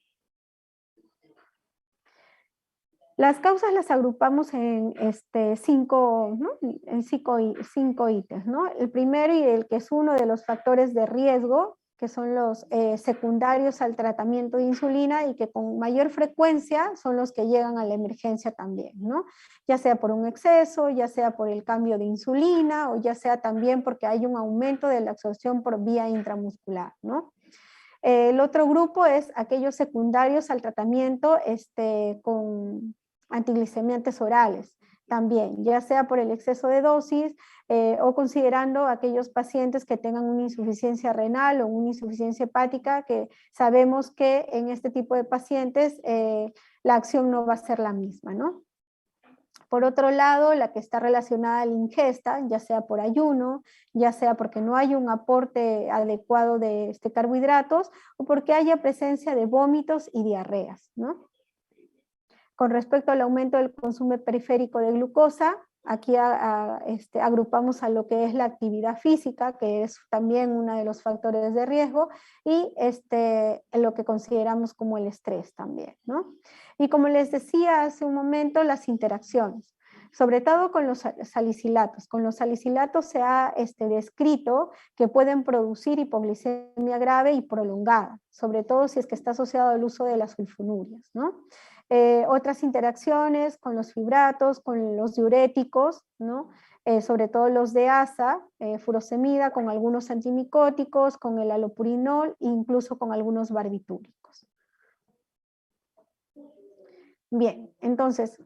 Las causas las agrupamos en 5, ¿no? En cinco ítems, ¿no? El primero y el que es uno de los factores de riesgo, que son los secundarios al tratamiento de insulina y que con mayor frecuencia son los que llegan a la emergencia también, ¿no? Ya sea por un exceso, ya sea por el cambio de insulina o ya sea también porque hay un aumento de la absorción por vía intramuscular, ¿no? El otro grupo es aquellos secundarios al tratamiento con antiglicemiantes orales, también, ya sea por el exceso de dosis o considerando aquellos pacientes que tengan una insuficiencia renal o una insuficiencia hepática, que sabemos que en este tipo de pacientes la acción no va a ser la misma, ¿no? Por otro lado, la que está relacionada a la ingesta, ya sea por ayuno, ya sea porque no hay un aporte adecuado de carbohidratos o porque haya presencia de vómitos y diarreas, ¿no? Con respecto al aumento del consumo periférico de glucosa, aquí agrupamos a lo que es la actividad física, que es también uno de los factores de riesgo, y lo que consideramos como el estrés también, ¿no? Y como les decía hace un momento, las interacciones, sobre todo con los salicilatos. Con los salicilatos se ha descrito que pueden producir hipoglicemia grave y prolongada, sobre todo si es que está asociado al uso de las sulfonurias, ¿no? Otras interacciones con los fibratos, con los diuréticos, ¿no? Sobre todo los de ASA, furosemida, con algunos antimicóticos, con el alopurinol e incluso con algunos barbitúricos. Bien, entonces,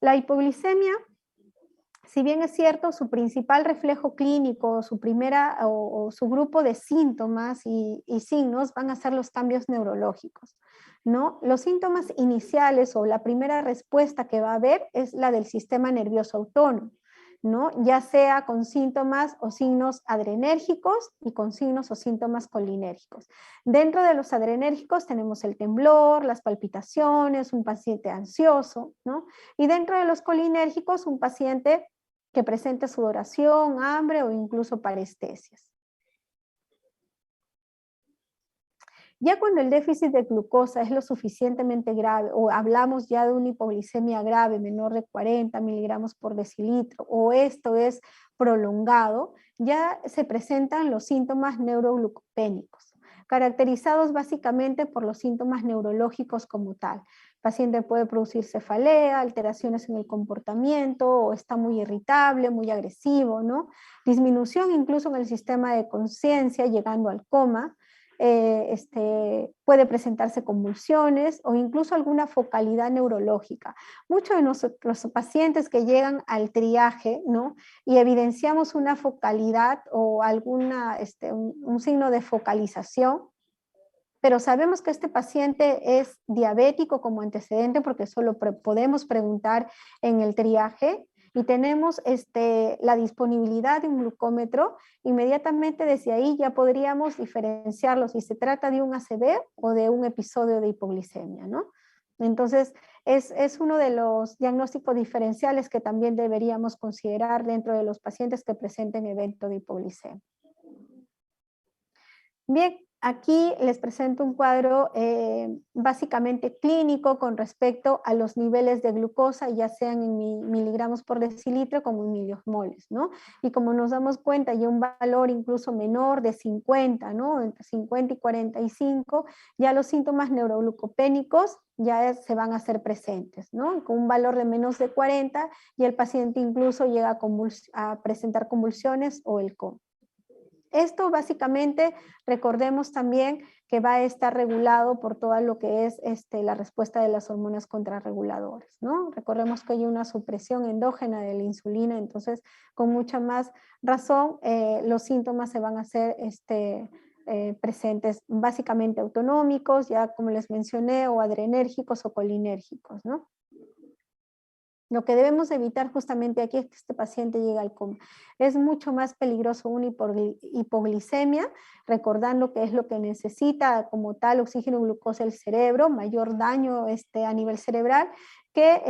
la hipoglicemia, si bien es cierto, su principal reflejo clínico, su primera o su grupo de síntomas y signos van a ser los cambios neurológicos, ¿no? Los síntomas iniciales o la primera respuesta que va a haber es la del sistema nervioso autónomo, ¿no? Ya sea con síntomas o signos adrenérgicos y con signos o síntomas colinérgicos. Dentro de los adrenérgicos tenemos el temblor, las palpitaciones, un paciente ansioso, ¿no? Y dentro de los colinérgicos, un paciente que presente sudoración, hambre o incluso parestesias. Ya cuando el déficit de glucosa es lo suficientemente grave, o hablamos ya de una hipoglicemia grave, menor de 40 miligramos por decilitro, o esto es prolongado, ya se presentan los síntomas neuroglucopénicos, caracterizados básicamente por los síntomas neurológicos como tal. El paciente puede producir cefalea, alteraciones en el comportamiento, o está muy irritable, muy agresivo, ¿no? Disminución incluso en el sistema de conciencia, llegando al coma. Puede presentarse convulsiones o incluso alguna focalidad neurológica. Muchos de nuestros pacientes que llegan al triaje, ¿no? Y evidenciamos una focalidad o un signo de focalización, pero sabemos que este paciente es diabético como antecedente porque solo podemos preguntar en el triaje, y tenemos la disponibilidad de un glucómetro, inmediatamente desde ahí ya podríamos diferenciarlo si se trata de un ACV o de un episodio de hipoglicemia, ¿no? Entonces, es uno de los diagnósticos diferenciales que también deberíamos considerar dentro de los pacientes que presenten evento de hipoglicemia. Bien, aquí les presento un cuadro básicamente clínico con respecto a los niveles de glucosa, ya sean en miligramos por decilitro como en miliosmoles, ¿no? Y como nos damos cuenta, ya un valor incluso menor de 50, ¿no? Entre 50 y 45, ya los síntomas neuroglucopénicos ya se van a hacer presentes, ¿no? Con un valor de menos de 40, y el paciente incluso llega a presentar convulsiones o el coma. Esto básicamente, recordemos también que va a estar regulado por todo lo que es la respuesta de las hormonas contrarreguladoras, ¿no? Recordemos que hay una supresión endógena de la insulina, entonces con mucha más razón los síntomas se van a hacer presentes básicamente autonómicos, ya como les mencioné, o adrenérgicos o colinérgicos, ¿no? Lo que debemos evitar justamente aquí es que este paciente llegue al coma. Es mucho más peligroso una hipoglicemia, recordando que es lo que necesita como tal oxígeno y glucosa el cerebro, mayor daño a nivel cerebral, que,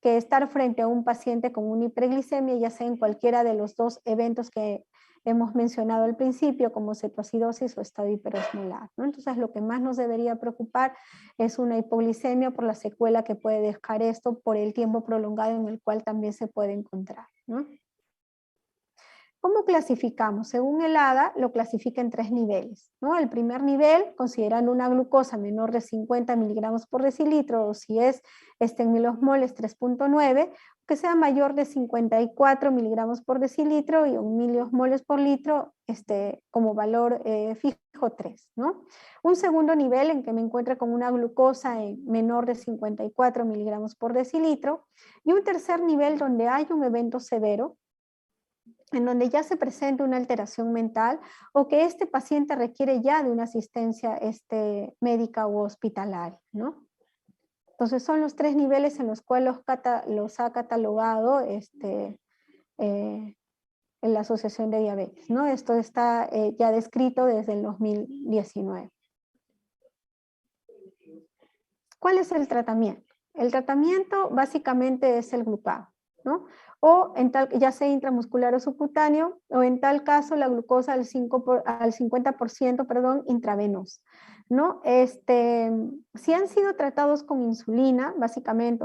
que estar frente a un paciente con una hiperglicemia, ya sea en cualquiera de los dos eventos que hemos mencionado al principio, como cetoacidosis o estado hiperosmolar, ¿no? Entonces, lo que más nos debería preocupar es una hipoglicemia por la secuela que puede dejar esto por el tiempo prolongado en el cual también se puede encontrar, ¿no? ¿Cómo clasificamos? Según el ADA, lo clasifica en 3 niveles, ¿no? El primer nivel, considerando una glucosa menor de 50 miligramos por decilitro, o si es en milosmoles 3.9, que sea mayor de 54 miligramos por decilitro y 1 miliosmoles por litro como valor fijo 3, ¿no? Un segundo nivel en que me encuentre con una glucosa menor de 54 miligramos por decilitro, y un tercer nivel donde hay un evento severo, en donde ya se presenta una alteración mental o que este paciente requiere ya de una asistencia médica u hospitalaria, ¿no? Entonces son los 3 niveles en los cuales los ha catalogado en la Asociación de Diabetes, ¿no? Esto está ya descrito desde el 2019. ¿Cuál es el tratamiento? El tratamiento básicamente es el glucagón, ¿no? O ya sea intramuscular o subcutáneo, o en tal caso la glucosa al 50%, perdón, intravenosa, ¿no? Si han sido tratados con insulina, básicamente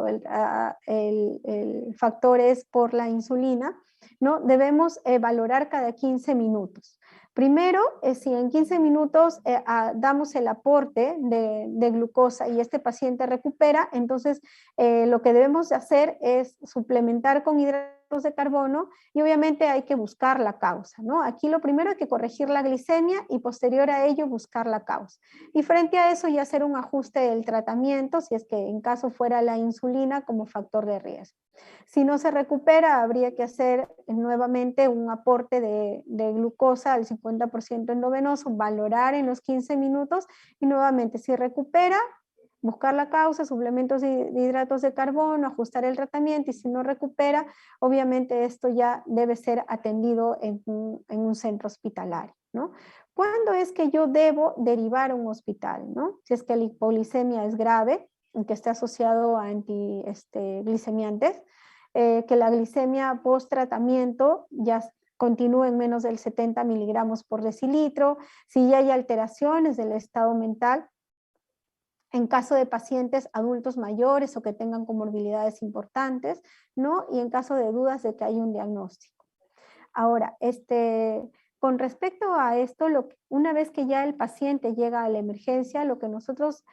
el factor es por la insulina, ¿no? Debemos valorar cada 15 minutos. Primero, si en 15 minutos damos el aporte de glucosa y este paciente recupera, entonces lo que debemos hacer es suplementar con hidratos de carbono, y obviamente hay que buscar la causa, ¿no? Aquí lo primero es que corregir la glicemia y posterior a ello buscar la causa. Y frente a eso ya hacer un ajuste del tratamiento, si es que en caso fuera la insulina como factor de riesgo. Si no se recupera, habría que hacer nuevamente un aporte de glucosa al 50% endovenoso, valorar en los 15 minutos y nuevamente si recupera, buscar la causa, suplementos de hidratos de carbono, ajustar el tratamiento, y si no recupera, obviamente esto ya debe ser atendido en un centro hospitalario, ¿no? ¿Cuándo es que yo debo derivar a un hospital, ¿no? Si es que la hipoglicemia es grave, que esté asociado a antiglicemiantes, que la glicemia post tratamiento ya continúe en menos del 70 miligramos por decilitro, si ya hay alteraciones del estado mental, en caso de pacientes adultos mayores o que tengan comorbilidades importantes, ¿no? Y en caso de dudas de que hay un diagnóstico. Ahora, con respecto a esto, una vez que ya el paciente llega a la emergencia, lo que nosotros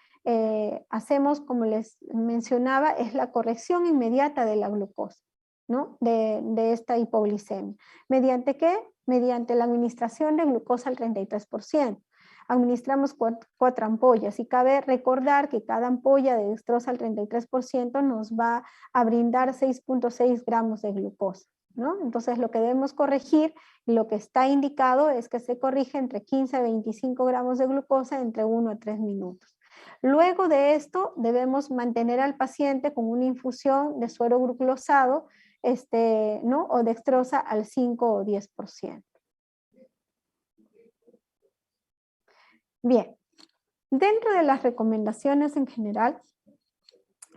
hacemos, como les mencionaba, es la corrección inmediata de la glucosa, ¿no? De esta hipoglicemia. ¿Mediante qué? Mediante la administración de glucosa al 33%. Administramos 4 ampollas y cabe recordar que cada ampolla de dextrosa al 33% nos va a brindar 6.6 gramos de glucosa, ¿no? Entonces lo que debemos corregir, lo que está indicado es que se corrige entre 15 a 25 gramos de glucosa entre 1 a 3 minutos. Luego de esto debemos mantener al paciente con una infusión de suero glucosado, ¿no? O dextrosa al 5 o 10%. Bien, dentro de las recomendaciones en general,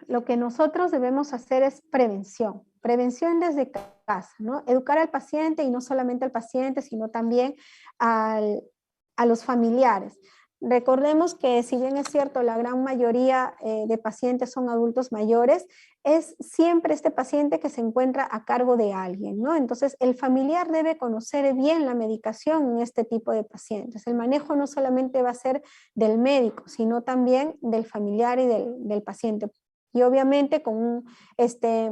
lo que nosotros debemos hacer es prevención. Prevención desde casa, ¿no? Educar al paciente y no solamente al paciente, sino también a los familiares. Recordemos que si bien es cierto, la gran mayoría de pacientes son adultos mayores, es siempre este paciente que se encuentra a cargo de alguien, ¿no? Entonces, el familiar debe conocer bien la medicación en este tipo de pacientes. El manejo no solamente va a ser del médico, sino también del familiar y del paciente. Y obviamente con un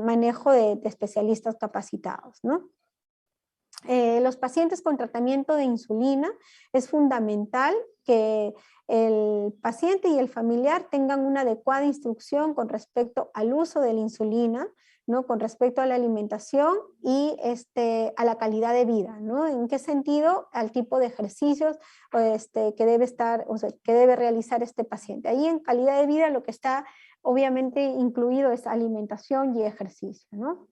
manejo de especialistas capacitados, ¿no? Los pacientes con tratamiento de insulina es fundamental que el paciente y el familiar tengan una adecuada instrucción con respecto al uso de la insulina, ¿no? Con respecto a la alimentación y a la calidad de vida, ¿no? ¿En qué sentido? Al tipo de ejercicios que debe que debe realizar este paciente. Ahí en calidad de vida lo que está obviamente incluido es alimentación y ejercicio, ¿no?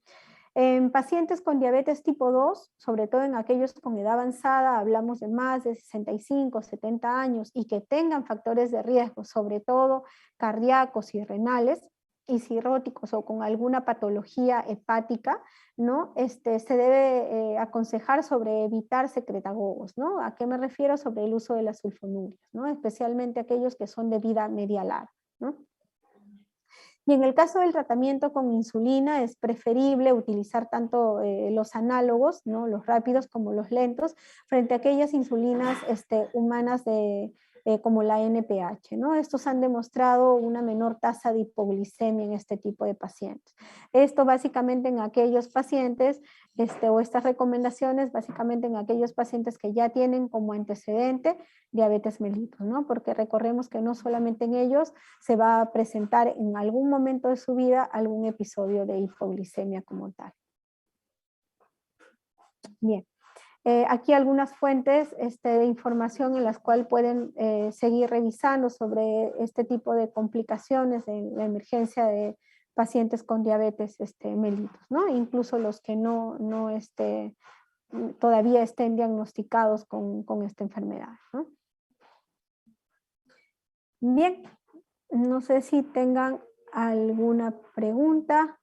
En pacientes con diabetes tipo 2, sobre todo en aquellos con edad avanzada, hablamos de más de 65, 70 años y que tengan factores de riesgo, sobre todo cardíacos y renales y cirróticos o con alguna patología hepática, ¿no? Se debe aconsejar sobre evitar secretagogos, ¿no? ¿A qué me refiero? Sobre el uso de las sulfonilureas, ¿no? Especialmente aquellos que son de vida media larga, ¿no? Y en el caso del tratamiento con insulina es preferible utilizar tanto los análogos, ¿no? Los rápidos como los lentos, frente a aquellas insulinas humanas como la NPH, ¿no? Estos han demostrado una menor tasa de hipoglicemia en este tipo de pacientes. Esto básicamente en aquellos pacientes, o estas recomendaciones básicamente en aquellos pacientes que ya tienen como antecedente diabetes mellitus, ¿no? Porque recordemos que no solamente en ellos se va a presentar en algún momento de su vida algún episodio de hipoglicemia como tal. Bien. Aquí algunas fuentes de información en las cuales pueden seguir revisando sobre este tipo de complicaciones en la emergencia de pacientes con diabetes mellitus, ¿no? Incluso los que todavía estén diagnosticados con esta enfermedad, ¿no? Bien, no sé si tengan alguna pregunta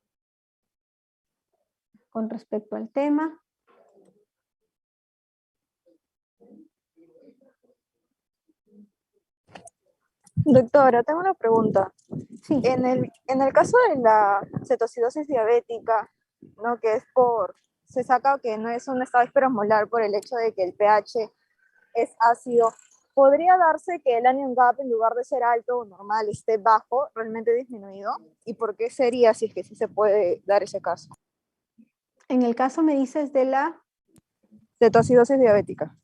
con respecto al tema. Doctora, tengo una pregunta. Sí. En el caso de la cetoacidosis diabética, ¿no? Que se saca que no es un estado hiperosmolar por el hecho de que el pH es ácido, ¿podría darse que el anion gap en lugar de ser alto o normal esté bajo, realmente disminuido? ¿Y por qué sería si es que sí se puede dar ese caso? En el caso me dices de la... Cetoacidosis diabética.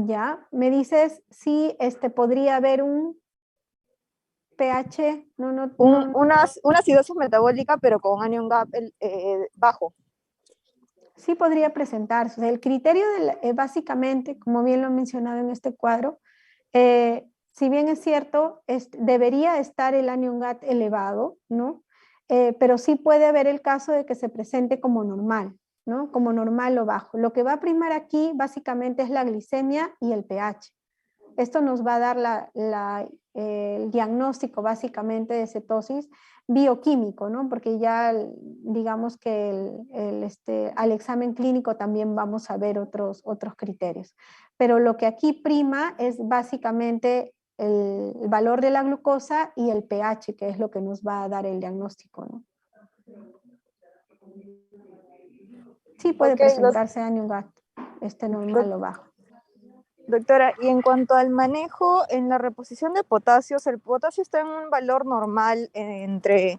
Ya, me dices si podría haber un pH, Una acidosis metabólica, pero con anion gap bajo. Sí podría presentarse. O sea, el criterio básicamente, como bien lo he mencionado en este cuadro, si bien es cierto, debería estar el anion gap elevado, ¿no? Pero sí puede haber el caso de que se presente como normal, ¿no? Como normal o bajo. Lo que va a primar aquí básicamente es la glicemia y el pH. Esto nos va a dar el diagnóstico básicamente de cetosis bioquímico, ¿no? Porque ya digamos que al examen clínico también vamos a ver otros criterios. Pero lo que aquí prima es básicamente el valor de la glucosa y el pH, que es lo que nos va a dar el diagnóstico, ¿no? Sí puede presentarse anemia normal o bajo. Doctora, y en cuanto al manejo, en la reposición de potasios, el potasio está en un valor normal entre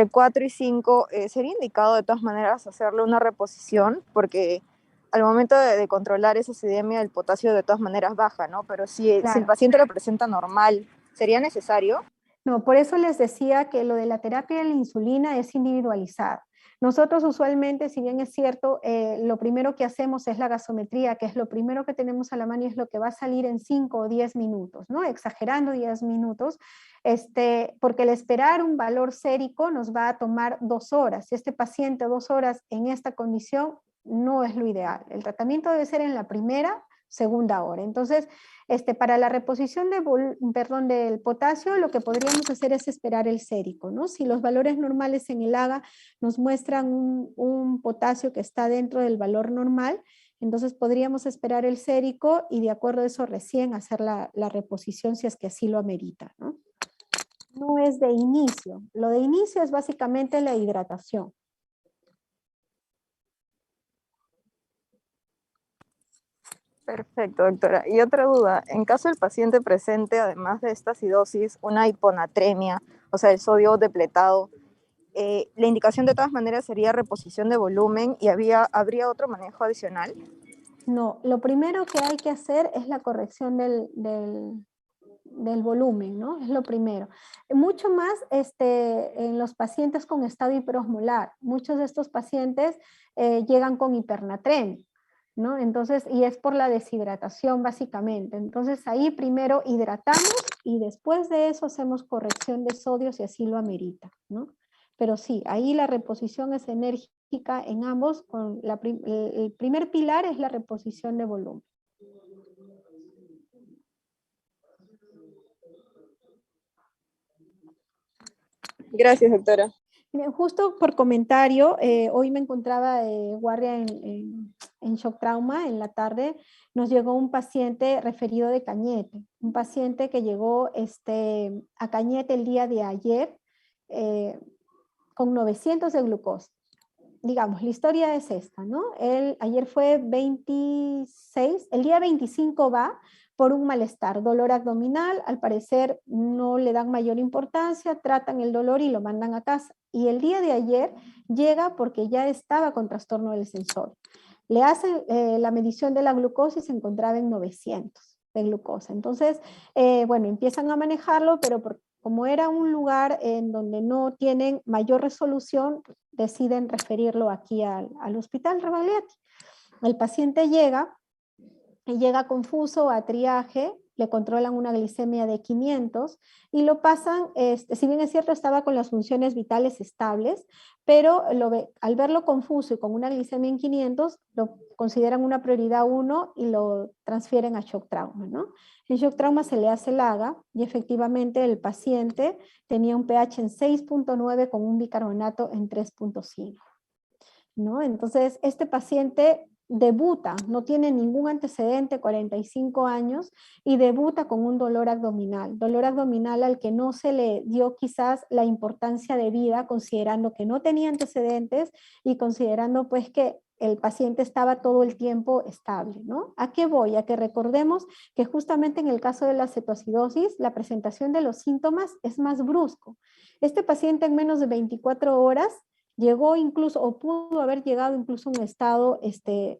4 y 5. ¿Sería indicado de todas maneras hacerle una reposición? Porque al momento de controlar esa acidemia, el potasio de todas maneras baja, ¿no? Pero si el paciente lo presenta normal, ¿sería necesario? No, por eso les decía que lo de la terapia de la insulina es individualizada. Nosotros usualmente, si bien es cierto, lo primero que hacemos es la gasometría, que es lo primero que tenemos a la mano y es lo que va a salir en 5 o 10 minutos, ¿no? Exagerando 10 minutos, porque el esperar un valor sérico nos va a tomar 2 horas. Si este paciente 2 horas en esta condición no es lo ideal. El tratamiento debe ser en la segunda hora. Entonces, para la reposición del potasio, lo que podríamos hacer es esperar el sérico, ¿no? Si los valores normales en el AGA nos muestran un potasio que está dentro del valor normal, entonces podríamos esperar el sérico y de acuerdo a eso recién hacer la reposición si es que así lo amerita, ¿no? No es de inicio. Lo de inicio es básicamente la hidratación. Perfecto, doctora. Y otra duda, en caso del paciente presente, además de esta acidosis, una hiponatremia, o sea, el sodio depletado, la indicación de todas maneras sería reposición de volumen y ¿habría otro manejo adicional? No, lo primero que hay que hacer es la corrección del volumen, ¿no? Es lo primero. Mucho más en los pacientes con estado hiperosmolar. Muchos de estos pacientes llegan con hipernatremia, ¿no? Entonces, y es por la deshidratación básicamente. Entonces ahí primero hidratamos y después de eso hacemos corrección de sodio si así lo amerita, ¿no? Pero sí, ahí la reposición es enérgica en ambos. El primer pilar es la reposición de volumen. Gracias, doctora. Justo por comentario, hoy me encontraba de guardia en shock trauma en la tarde, nos llegó un paciente referido de Cañete, un paciente que llegó a Cañete el día de ayer con 900 de glucosa. Digamos, la historia es esta, ¿no? Ayer fue 26, el día 25 va por un malestar, dolor abdominal, al parecer no le dan mayor importancia, tratan el dolor y lo mandan a casa. Y el día de ayer llega porque ya estaba con trastorno del sensor. Le hacen la medición de la glucosa y se encontraba en 900 de glucosa. Entonces, bueno, empiezan a manejarlo, pero como era un lugar en donde no tienen mayor resolución, deciden referirlo aquí al hospital Rebagliati. El paciente llega confuso a triaje, le controlan una glicemia de 500 y lo pasan, si bien es cierto estaba con las funciones vitales estables, pero al verlo confuso y con una glicemia en 500, lo consideran una prioridad 1 y lo transfieren a shock trauma, ¿no? En shock trauma se le hace el AGA y efectivamente el paciente tenía un pH en 6.9 con un bicarbonato en 3.5, ¿no? Entonces, este paciente debuta, no tiene ningún antecedente, 45 años, y debuta con un dolor abdominal al que no se le dio quizás la importancia de vida, considerando que no tenía antecedentes y considerando pues que el paciente estaba todo el tiempo estable, ¿no? ¿A qué voy? A que recordemos que justamente en el caso de la cetoacidosis, la presentación de los síntomas es más brusco. Este paciente en menos de 24 horas llegó incluso, o pudo haber llegado incluso a un estado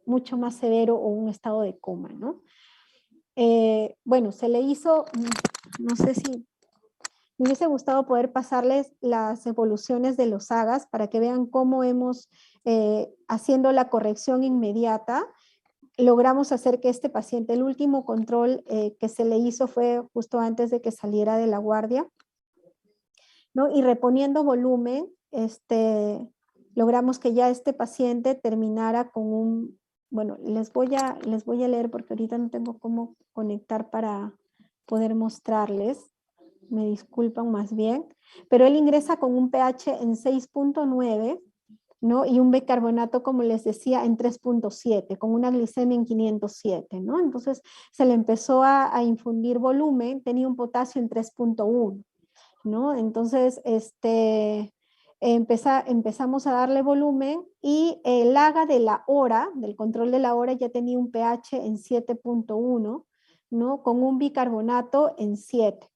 mucho más severo o un estado de coma, ¿no? Bueno, se le hizo, no sé si me hubiese gustado poder pasarles las evoluciones de los AGAs para que vean cómo hemos, haciendo la corrección inmediata, logramos hacer que este paciente, el último control que se le hizo fue justo antes de que saliera de la guardia, ¿no? Y reponiendo volumen, logramos que ya este paciente terminara con un, bueno, les voy a leer porque ahorita no tengo cómo conectar para poder mostrarles. me disculpan más bien, pero él ingresa con un pH en 6.9, ¿no? Y un bicarbonato, como les decía, en 3.7, con una glicemia en 507, ¿no? Entonces se le empezó a infundir volumen, tenía un potasio en 3.1, ¿no? Entonces, empezamos a darle volumen y el AGA de la hora, del control de la hora, ya tenía un pH en 7.1, ¿no? Con un bicarbonato en 7.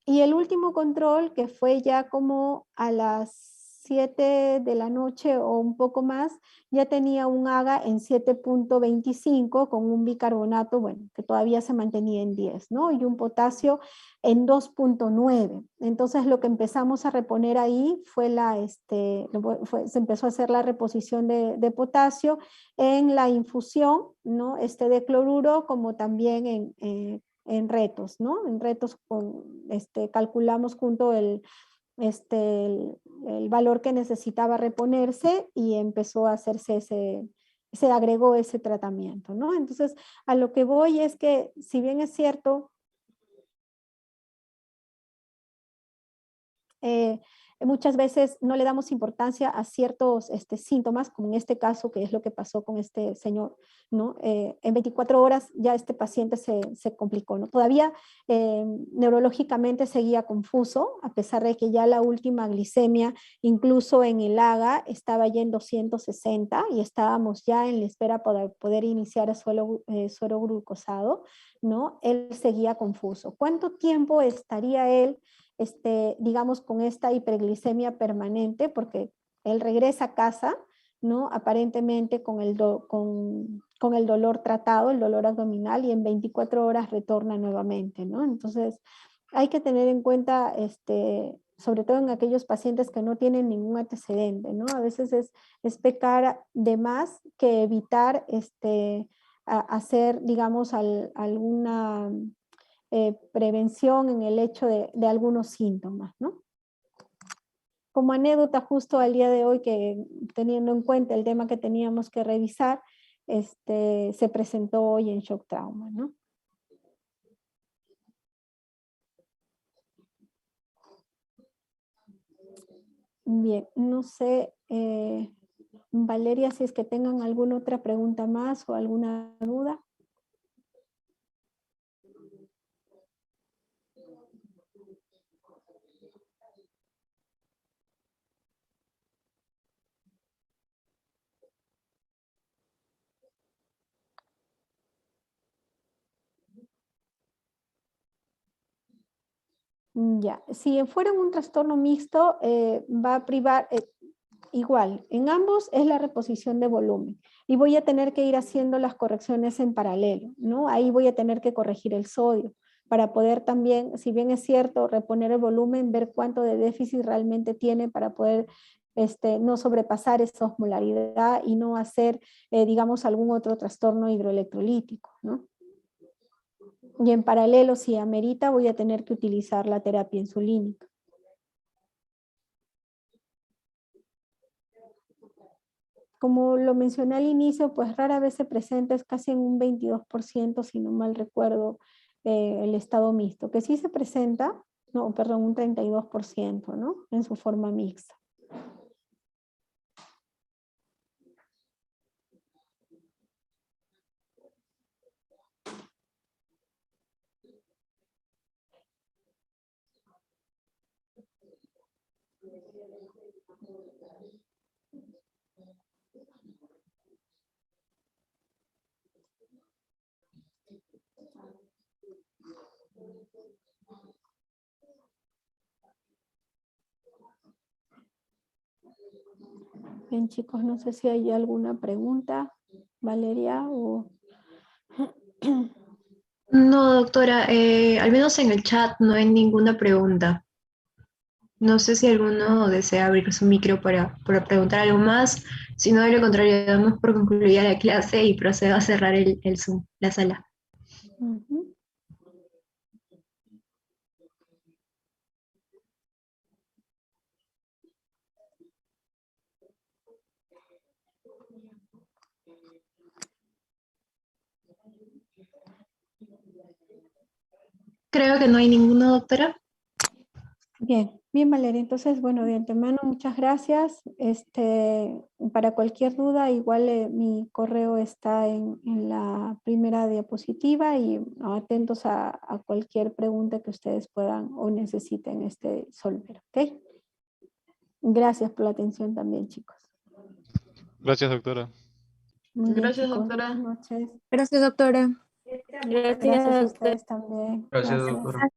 Y el último control, que fue ya como a las 7 de la noche o un poco más, ya tenía un AGA en 7.25 con un bicarbonato, bueno, que todavía se mantenía en 10, ¿no? Y un potasio en 2.9. Entonces lo que empezamos a reponer ahí fue se empezó a hacer la reposición de potasio en la infusión, ¿no? De cloruro, como también en retos, ¿no? En retos calculamos junto el valor que necesitaba reponerse y empezó a hacerse se agregó ese tratamiento, ¿no? Entonces, a lo que voy es que, si bien es cierto, muchas veces no le damos importancia a ciertos síntomas, como en este caso, que es lo que pasó con este señor, ¿no? En 24 horas ya este paciente se complicó, ¿no? Todavía neurológicamente seguía confuso, a pesar de que ya la última glicemia, incluso en el AGA, estaba ya en 260 y estábamos ya en la espera para poder iniciar suero glucosado, ¿no? Él seguía confuso. ¿Cuánto tiempo estaría él digamos, con esta hiperglicemia permanente? Porque él regresa a casa, ¿no? Aparentemente con el dolor tratado, el dolor abdominal, y en 24 horas retorna nuevamente, ¿no? Entonces, hay que tener en cuenta, sobre todo en aquellos pacientes que no tienen ningún antecedente, ¿no? A veces es pecar de más que evitar hacer, digamos, alguna prevención en el hecho de algunos síntomas, ¿no? Como anécdota, justo al día de hoy, que teniendo en cuenta el tema que teníamos que revisar, se presentó hoy en Shock Trauma, ¿no? Bien, no sé, Valeria, si es que tengan alguna otra pregunta más o alguna duda. Ya, si fuera un trastorno mixto, va a privar, igual, en ambos es la reposición de volumen y voy a tener que ir haciendo las correcciones en paralelo, ¿no? Ahí voy a tener que corregir el sodio para poder también, si bien es cierto, reponer el volumen, ver cuánto de déficit realmente tiene para poder no sobrepasar esa osmolaridad y no hacer, digamos, algún otro trastorno hidroelectrolítico, ¿no? Y en paralelo, si amerita, voy a tener que utilizar la terapia insulínica. Como lo mencioné al inicio, pues rara vez se presenta, es casi en un 22%, si no mal recuerdo, el estado mixto, que sí se presenta, no, perdón, un 32%, ¿no? En su forma mixta. Bien, chicos, no sé si hay alguna pregunta, Valeria, o... No, doctora, al menos en el chat no hay ninguna pregunta. No sé si alguno desea abrir su micro para preguntar algo más. Si no, de lo contrario, damos por concluida la clase y procedo a cerrar el Zoom, la sala. Ujú. Creo que no hay ninguno, doctora. Bien, bien, Valeria. Entonces, bueno, de antemano, muchas gracias. Para cualquier duda, igual mi correo está en la primera diapositiva y atentos a cualquier pregunta que ustedes puedan o necesiten solver, ¿ok? Gracias por la atención también, chicos. Gracias, doctora. Muy bien, Gracias, chicos. doctora. Buenas noches. Gracias, doctora. Gracias a ustedes también. Gracias, doctora.